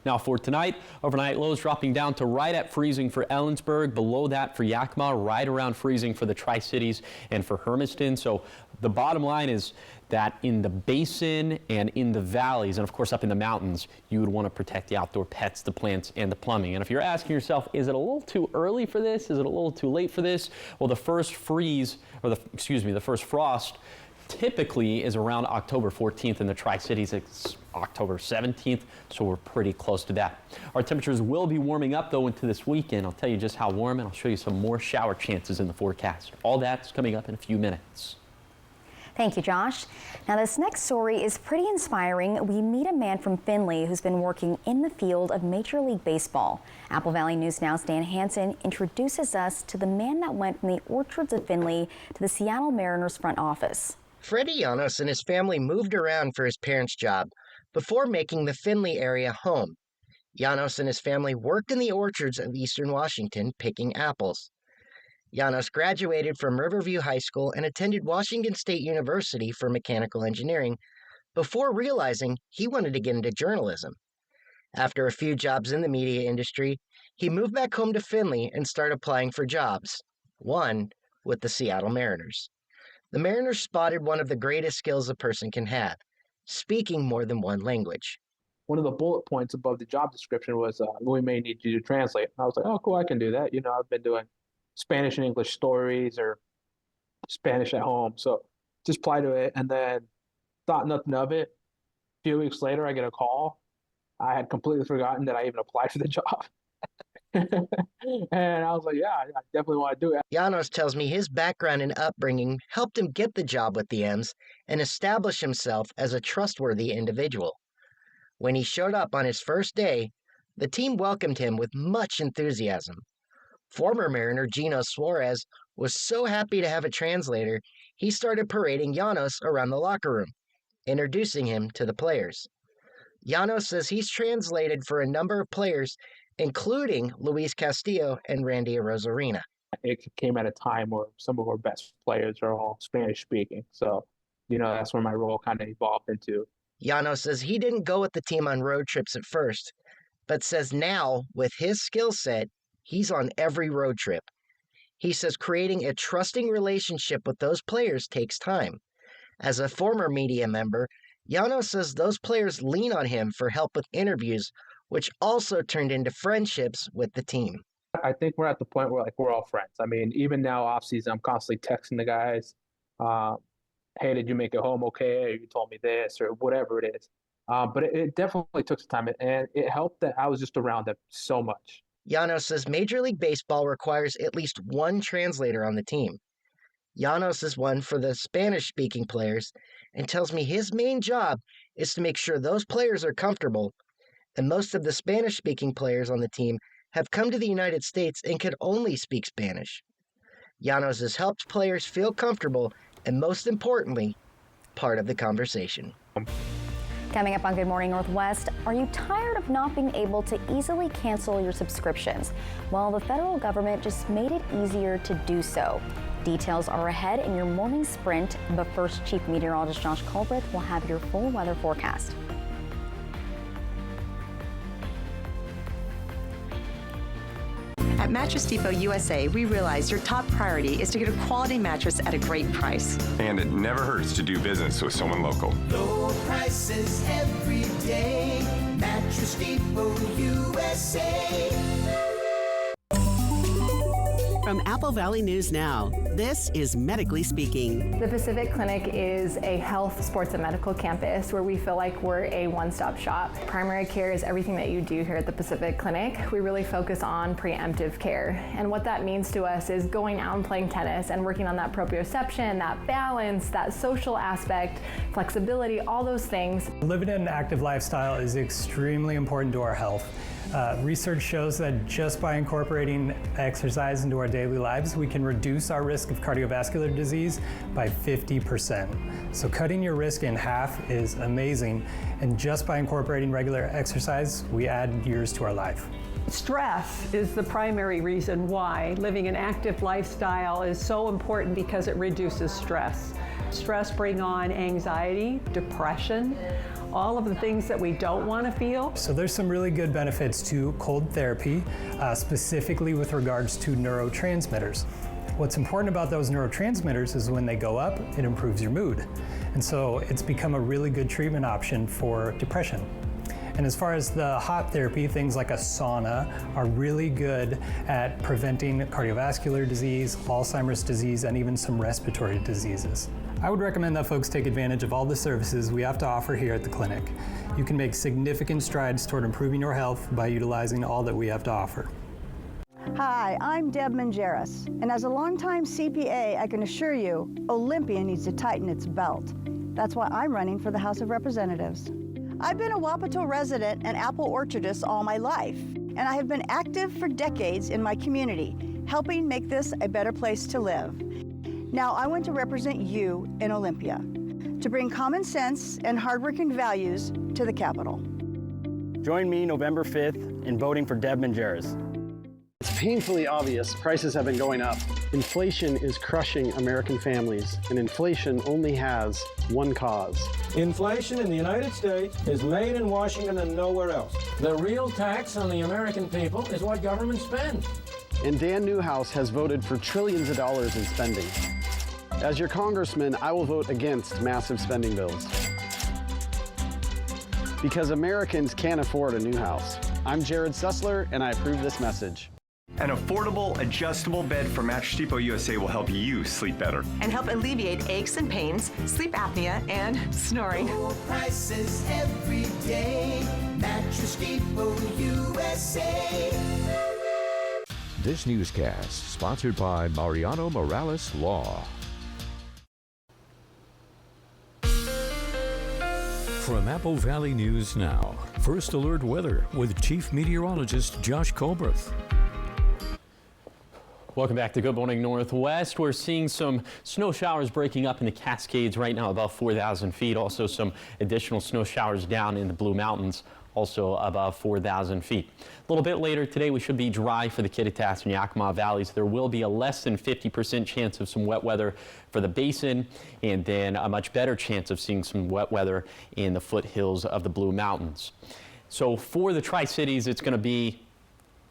Now for tonight, overnight lows dropping down to right at freezing for Ellensburg, below that for Yakima, right around freezing for the Tri-Cities and for Hermiston. So the bottom line is that in the basin and in the valleys, and of course up in the mountains, you would want to protect the outdoor pets, the plants, and the plumbing. And if you're asking yourself, is it a little too early for this? Is it a little too late for this? Well, the first freeze, or the first frost typically is around October 14th. In the Tri-Cities, it's October 17th, so we're pretty close to that. Our temperatures will be warming up though into this weekend. I'll tell you just how warm, and I'll show you some more shower chances in the forecast. All that's coming up in a few minutes. Thank you, Josh. Now, this next story is pretty inspiring. We meet a man from Findlay who's been working in the field of Major League Baseball. Apple Valley News Now's Dan Hansen introduces us to the man that went from the orchards of Findlay to the Seattle Mariners front office. Freddie Llanos and his family moved around for his parents' job before making the Findlay area home. Llanos and his family worked in the orchards of eastern Washington picking apples. Llanos graduated from Riverview High School and attended Washington State University for mechanical engineering before realizing he wanted to get into journalism. After a few jobs in the media industry, he moved back home to Findlay and started applying for jobs, one with the Seattle Mariners. The Mariners spotted one of the greatest skills a person can have, speaking more than one language. One of the bullet points above the job description was, we may need you to translate. And I was like, oh, cool, I can do that. You know, I've been doing Spanish and English stories or Spanish at home. So just apply to it and then thought nothing of it. A few weeks later, I get a call. I had completely forgotten that I even applied for the job. And I was like, yeah, I definitely want to do it. Llanos tells me his background and upbringing helped him get the job with the M's and establish himself as a trustworthy individual. When he showed up on his first day, the team welcomed him with much enthusiasm. Former Mariner Gino Suarez was so happy to have a translator, he started parading Llanos around the locker room, introducing him to the players. Llanos says he's translated for a number of players, including Luis Castillo and Randy Arozarena. It came at a time where some of our best players are all Spanish speaking. So, you know, that's where my role kind of evolved into. Llanos says he didn't go with the team on road trips at first, but says now, with his skill set, he's on every road trip. He says creating a trusting relationship with those players takes time. As a former media member, Llanos says those players lean on him for help with interviews, which also turned into friendships with the team. I think we're at the point where we're all friends. I mean, even now off season, I'm constantly texting the guys, hey, did you make it home okay? Or you told me this or whatever it is. But it definitely took some time, and it helped that I was just around them so much. Llanos says Major League Baseball requires at least one translator on the team. Llanos is one for the Spanish-speaking players and tells me his main job is to make sure those players are comfortable, and most of the Spanish-speaking players on the team have come to the United States and can only speak Spanish. Llanos has helped players feel comfortable and, most importantly, part of the conversation. Coming up on Good Morning Northwest, are you tired of not being able to easily cancel your subscriptions? Well, the federal government just made it easier to do so. Details are ahead in your morning sprint, but first, Chief Meteorologist Josh Culbreth will have your full weather forecast. At Mattress Depot USA, we realize your top priority is to get a quality mattress at a great price. And it never hurts to do business with someone local. Low prices every day. Mattress Depot USA. From Apple Valley News Now, this is Medically Speaking. The Pacific Clinic is a health, sports, and medical campus where we feel like we're a one-stop shop. Primary care is everything that you do here at the Pacific Clinic. We really focus on preemptive care. And what that means to us is going out and playing tennis and working on that proprioception, that balance, that social aspect, flexibility, all those things. Living an active lifestyle is extremely important to our health. Research shows that just by incorporating exercise into our daily lives, we can reduce our risk of cardiovascular disease by 50%. So cutting your risk in half is amazing, and just by incorporating regular exercise, we add years to our life. Stress is the primary reason why living an active lifestyle is so important, because it reduces stress. Stress brings on anxiety, depression, all of the things that we don't want to feel. So there's some really good benefits to cold therapy, specifically with regards to neurotransmitters. What's important about those neurotransmitters is when they go up, it improves your mood. And so it's become a really good treatment option for depression. And as far as the hot therapy, things like a sauna are really good at preventing cardiovascular disease, Alzheimer's disease, and even some respiratory diseases. I would recommend that folks take advantage of all the services we have to offer here at the clinic. You can make significant strides toward improving your health by utilizing all that we have to offer. Hi, I'm Deb Mangeris, and as a longtime CPA, I can assure you, Olympia needs to tighten its belt. That's why I'm running for the House of Representatives. I've been a Wapato resident and apple orchardist all my life, and I have been active for decades in my community, helping make this a better place to live. Now I want to represent you in Olympia, to bring common sense and hardworking values to the Capitol. Join me November 5th in voting for Deb Mangeris. It's painfully obvious prices have been going up. Inflation is crushing American families, and inflation only has one cause. Inflation in the United States is made in Washington and nowhere else. The real tax on the American people is what government spends. And Dan Newhouse has voted for trillions of dollars in spending. As your congressman, I will vote against massive spending bills. Because Americans can't afford a new house. I'm Jared Sussler, and I approve this message. An affordable, adjustable bed from Mattress Depot USA will help you sleep better. And help alleviate aches and pains, sleep apnea, and snoring. Low prices every day. Mattress Depot USA. This newscast sponsored by Mariano Morales Law. From Apple Valley News Now, First Alert Weather with Chief Meteorologist Josh Colberth. Welcome back to Good Morning Northwest. We're seeing some snow showers breaking up in the Cascades right now, about 4,000 feet. Also some additional snow showers down in the Blue Mountains, also above 4,000 feet. A little bit later today, we should be dry for the Kittitas and Yakima valleys. There will be a less than 50% chance of some wet weather for the basin, and then a much better chance of seeing some wet weather in the foothills of the Blue Mountains. So for the Tri-Cities, it's going to be,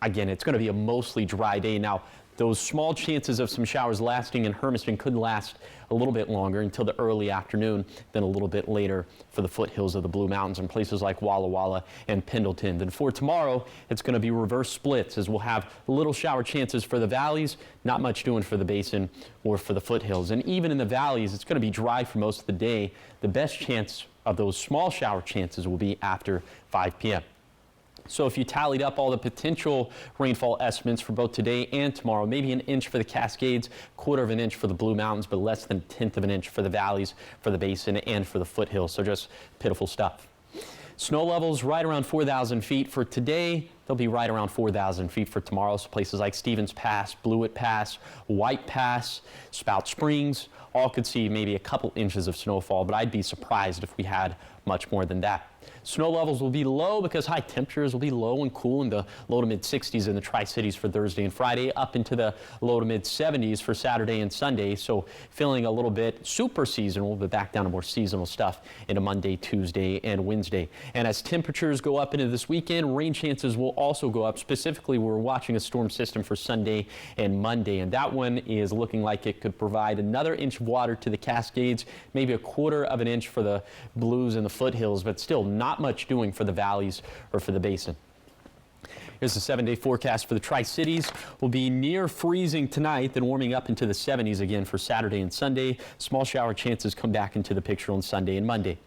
again, it's going to be a mostly dry day. Now, those small chances of some showers lasting in Hermiston could last a little bit longer until the early afternoon, then a little bit later for the foothills of the Blue Mountains and places like Walla Walla and Pendleton. Then for tomorrow, it's going to be reverse splits, as we'll have little shower chances for the valleys, not much doing for the basin or for the foothills. And even in the valleys, it's going to be dry for most of the day. The best chance of those small shower chances will be after 5 p.m. So if you tallied up all the potential rainfall estimates for both today and tomorrow, maybe an inch for the Cascades, quarter of an inch for the Blue Mountains, but less than a tenth of an inch for the valleys, for the basin, and for the foothills. So just pitiful stuff. Snow levels right around 4,000 feet for today. They'll be right around 4,000 feet for tomorrow. So places like Stevens Pass, Blewett Pass, White Pass, Spout Springs, all could see maybe a couple inches of snowfall, but I'd be surprised if we had much more than that. Snow levels will be low because high temperatures will be low and cool in the low to mid 60s in the Tri-Cities for Thursday and Friday, up into the low to mid 70s for Saturday and Sunday. So feeling a little bit super seasonal, but back down to more seasonal stuff into Monday, Tuesday, and Wednesday. And as temperatures go up into this weekend, rain chances will also go up. Specifically, we're watching a storm system for Sunday and Monday, and that one is looking like it could provide another inch of water to the Cascades, maybe a quarter of an inch for the Blues and the foothills, but still not much doing for the valleys or for the basin. Here's the 7-day forecast for the Tri-Cities. Will be near freezing tonight, then warming up into the 70s again for Saturday and Sunday. Small shower chances come back into the picture on Sunday and Monday.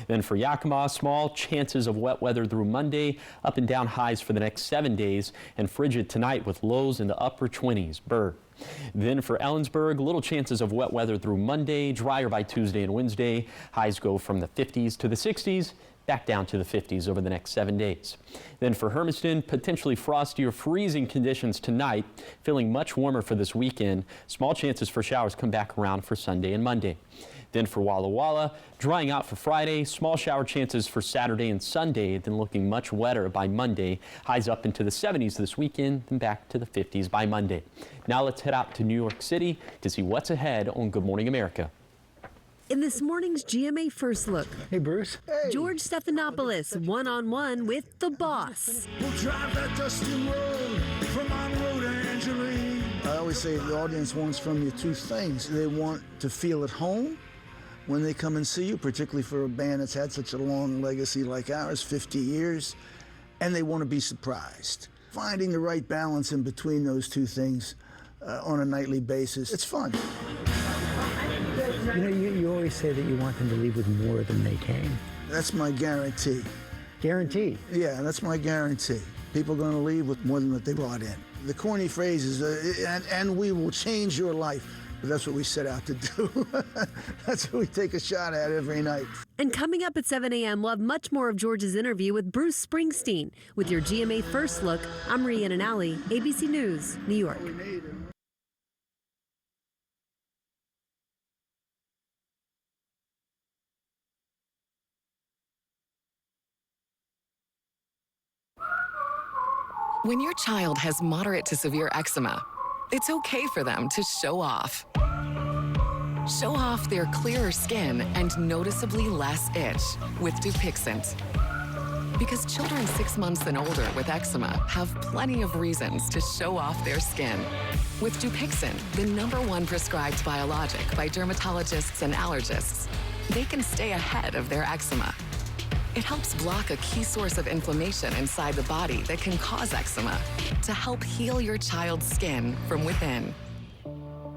Then for Yakima, small chances of wet weather through Monday, up and down highs for the next 7 days, and frigid tonight with lows in the upper 20s. Burr. Then for Ellensburg, little chances of wet weather through Monday, drier by Tuesday and Wednesday. Highs go from the 50s to the 60s, back down to the 50s over the next 7 days. Then for Hermiston, potentially frosty or freezing conditions tonight, feeling much warmer for this weekend. Small chances for showers come back around for Sunday and Monday. Then for Walla Walla, drying out for Friday, small shower chances for Saturday and Sunday, then looking much wetter by Monday. Highs up into the 70s this weekend, then back to the 50s by Monday. Now let's head out to New York City to see what's ahead on Good Morning America. In this morning's GMA First Look, hey Bruce, hey. George Stephanopoulos one-on-one with the boss. We'll drive that dusty road from Monroe to Angeline. I always say the audience wants from you two things. They want to feel at home when they come and see you, particularly for a band that's had such a long legacy like ours, 50 years, and they want to be surprised. Finding the right balance in between those two things on a nightly basis, it's fun. You know, you always say that you want them to leave with more than they came. That's my guarantee. Guarantee? Yeah, that's my guarantee. People are going to leave with more than what they brought in. The corny phrase is, and we will change your life. But that's what we set out to do. That's what we take a shot at every night. And coming up at 7 a.m., we'll have much more of George's interview with Bruce Springsteen. With your GMA First Look, I'm Rhiannon Alley, ABC News, New York. When your child has moderate to severe eczema, it's okay for them to show off. Show off their clearer skin and noticeably less itch with Dupixent. Because children 6 months and older with eczema have plenty of reasons to show off their skin. With Dupixent, the #1 prescribed biologic by dermatologists and allergists, they can stay ahead of their eczema. It helps block a key source of inflammation inside the body that can cause eczema to help heal your child's skin from within.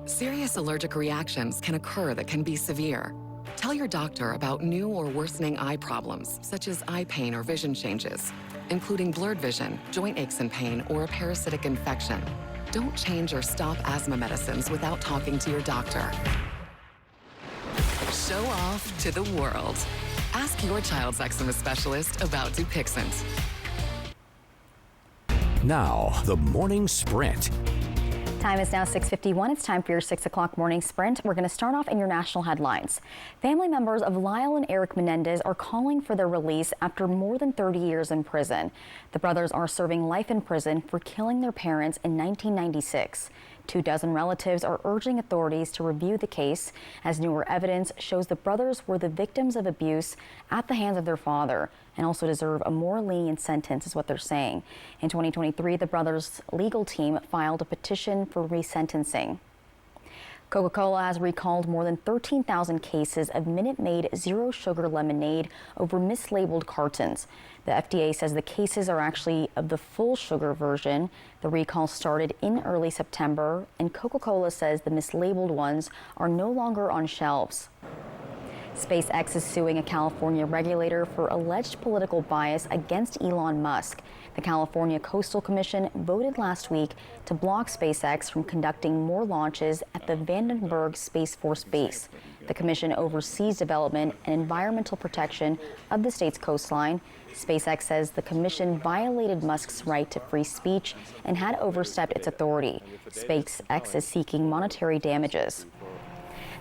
Serious allergic reactions can occur that can be severe. Tell your doctor about new or worsening eye problems, such as eye pain or vision changes, including blurred vision, joint aches and pain, or a parasitic infection. Don't change or stop asthma medicines without talking to your doctor. Show off to the world. Ask your child's eczema specialist about Dupixent. Now, the morning sprint. Time is now 6:51. It's time for your 6 o'clock morning sprint. We're going to start off in your national headlines. Family members of Lyle and Eric Menendez are calling for their release after more than 30 years in prison. The brothers are serving life in prison for killing their parents in 1996. 24 relatives are urging authorities to review the case as newer evidence shows the brothers were the victims of abuse at the hands of their father and also deserve a more lenient sentence, is what they're saying. In 2023, the brothers' legal team filed a petition for resentencing. Coca-Cola has recalled more than 13,000 cases of Minute Maid Zero Sugar Lemonade over mislabeled cartons. The FDA says the cases are actually of the full sugar version. The recall started in early September, and Coca-Cola says the mislabeled ones are no longer on shelves. SpaceX is suing a California regulator for alleged political bias against Elon Musk. The California Coastal Commission voted last week to block SpaceX from conducting more launches at the Vandenberg Space Force Base. The commission oversees development and environmental protection of the state's coastline. SpaceX says the commission violated Musk's right to free speech and had overstepped its authority. SpaceX is seeking monetary damages.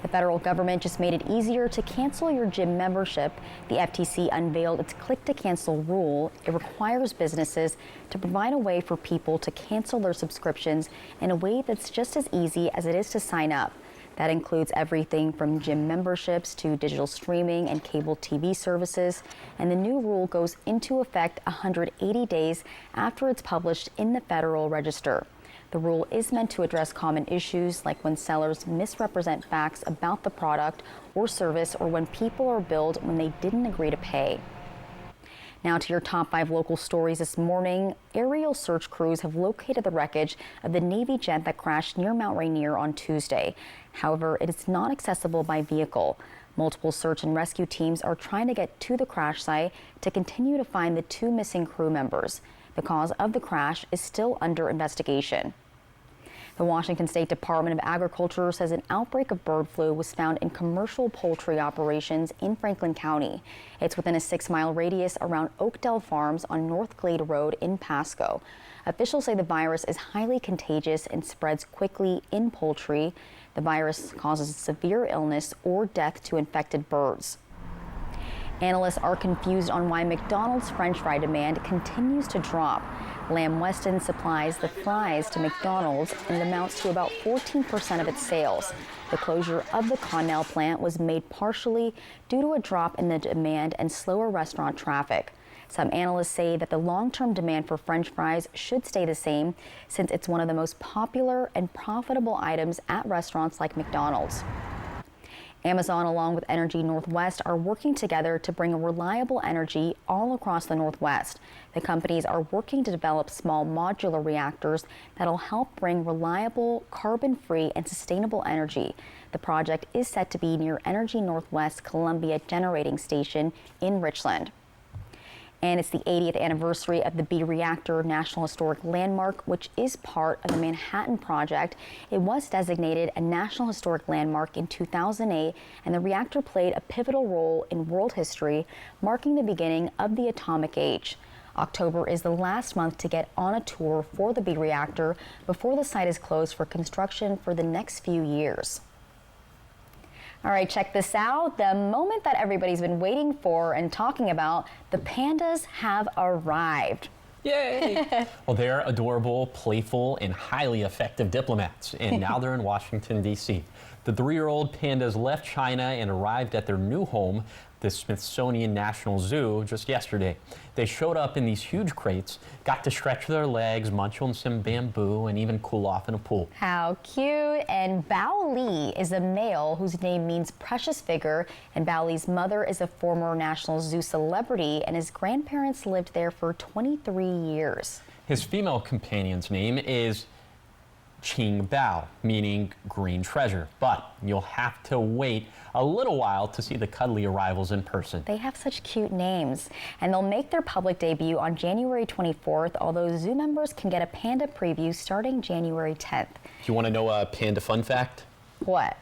The federal government just made it easier to cancel your gym membership. The FTC unveiled its click-to-cancel rule. It requires businesses to provide a way for people to cancel their subscriptions in a way that's just as easy as it is to sign up. That includes everything from gym memberships to digital streaming and cable TV services. And the new rule goes into effect 180 days after it's published in the Federal Register. The rule is meant to address common issues like when sellers misrepresent facts about the product or service, or when people are billed when they didn't agree to pay. Now to your top 5 local stories this morning. Aerial search crews have located the wreckage of the Navy jet that crashed near Mount Rainier on Tuesday. However, it is not accessible by vehicle. Multiple search and rescue teams are trying to get to the crash site to continue to find the 2 missing crew members. The cause of the crash is still under investigation. The Washington State Department of Agriculture says an outbreak of bird flu was found in commercial poultry operations in Franklin County. It's within a 6-mile radius around Oakdale Farms on North Glade Road in Pasco. Officials say the virus is highly contagious and spreads quickly in poultry. The virus causes severe illness or death to infected birds. Analysts are confused on why McDonald's French fry demand continues to drop. Lamb Weston supplies the fries to McDonald's and it amounts to about 14% of its sales. The closure of the Connell plant was made partially due to a drop in the demand and slower restaurant traffic. Some analysts say that the long-term demand for French fries should stay the same since it's one of the most popular and profitable items at restaurants like McDonald's. Amazon, along with Energy Northwest, are working together to bring reliable energy all across the Northwest. The companies are working to develop small modular reactors that'll help bring reliable, carbon-free, and sustainable energy. The project is set to be near Energy Northwest Columbia Generating Station in Richland. And it's the 80th anniversary of the B Reactor National Historic Landmark, which is part of the Manhattan Project. It was designated a National Historic Landmark in 2008, and the reactor played a pivotal role in world history, marking the beginning of the atomic age. October is the last month to get on a tour for the B Reactor before the site is closed for construction for the next few years. All right, check this out. The moment that everybody's been waiting for and talking about, the pandas have arrived. Yay! Well, they're adorable, playful, and highly effective diplomats, and now they're in Washington, D.C. The 3-year-old pandas left China and arrived at their new home, the Smithsonian National Zoo, just yesterday. They showed up in these huge crates, got to stretch their legs, munch on some bamboo, and even cool off in a pool. How cute. And Bao Li is a male whose name means precious figure, and Bao Li's mother is a former National Zoo celebrity, and his grandparents lived there for 23 years. His female companion's name is Qing Bao, meaning green treasure, but you'll have to wait a little while to see the cuddly arrivals in person. They have such cute names, and they'll make their public debut on January 24th, although zoo members can get a panda preview starting January 10th. Do you want to know a panda fun fact? What?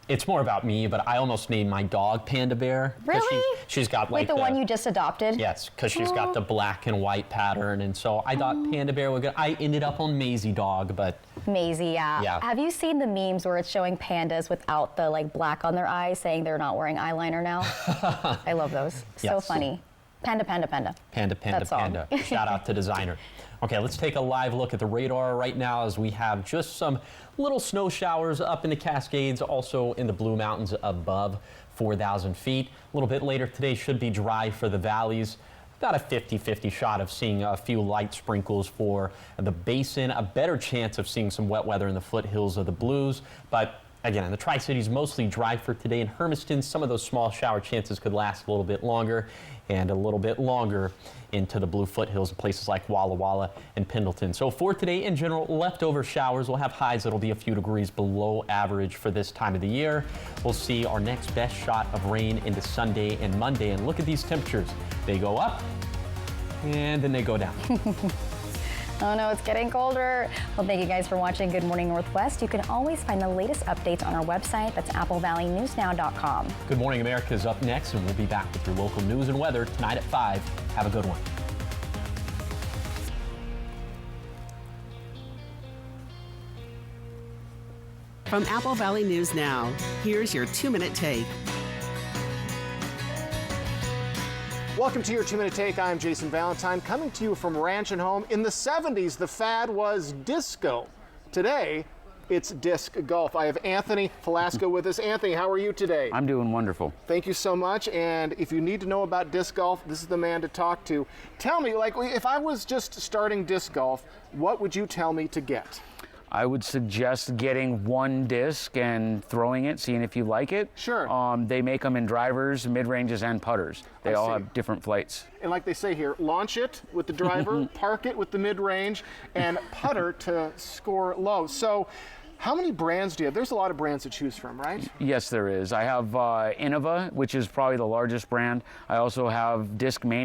It's more about me, but I almost named my dog Panda Bear. Really? She's got like the one you just adopted? Yes, because she's got the black and white pattern, and so I thought Panda Bear would go. I ended up on Maisie Dog, but Maisie, yeah. Yeah. Have you seen the memes where it's showing pandas without the like black on their eyes, saying they're not wearing eyeliner now? I love those. So Yes. funny. Panda, panda, panda. Panda, panda, That's all. panda. Shout out to designer. Okay, let's take a live look at the radar right now as we have just some little snow showers up in the Cascades, also in the Blue Mountains above 4,000 feet. A little bit later today should be dry for the valleys. About a 50-50 shot of seeing a few light sprinkles for the basin, a better chance of seeing some wet weather in the foothills of the Blues. But again, in the Tri-Cities, mostly dry for today. In Hermiston, some of those small shower chances could last a little bit longer and a little bit longer into the Blue foothills in places like Walla Walla and Pendleton. So for today, in general, leftover showers. We'll have highs that'll be a few degrees below average for this time of the year. We'll see our next best shot of rain into Sunday and Monday. And look at these temperatures. They go up and then they go down. Oh no, it's getting colder. Well, thank you guys for watching Good Morning Northwest. You can always find the latest updates on our website. That's applevalleyNewsNow.com. Good Morning America is up next, and we'll be back with your local news and weather tonight at 5. Have a good one. From Apple Valley News Now, here's your 2-minute take. Welcome to your 2-minute take. I'm Jason Valentine, coming to you from Ranch and Home. In the 70s, the fad was disco. Today, it's disc golf. I have Anthony Velasco with us. Anthony, how are you today? I'm doing wonderful. Thank you so much. And if you need to know about disc golf, this is the man to talk to. Tell me, like, if I was just starting disc golf, what would you tell me to get? I would suggest getting one disc and throwing it, seeing if you like it. Sure. They make them in drivers, mid-ranges, and putters. They all have different flights. And like they say here, launch it with the driver, park it with the mid-range, and putter to score low. So how many brands do you have? There's a lot of brands to choose from, right? Yes, there is. I have Innova, which is probably the largest brand. I also have Disc Mania.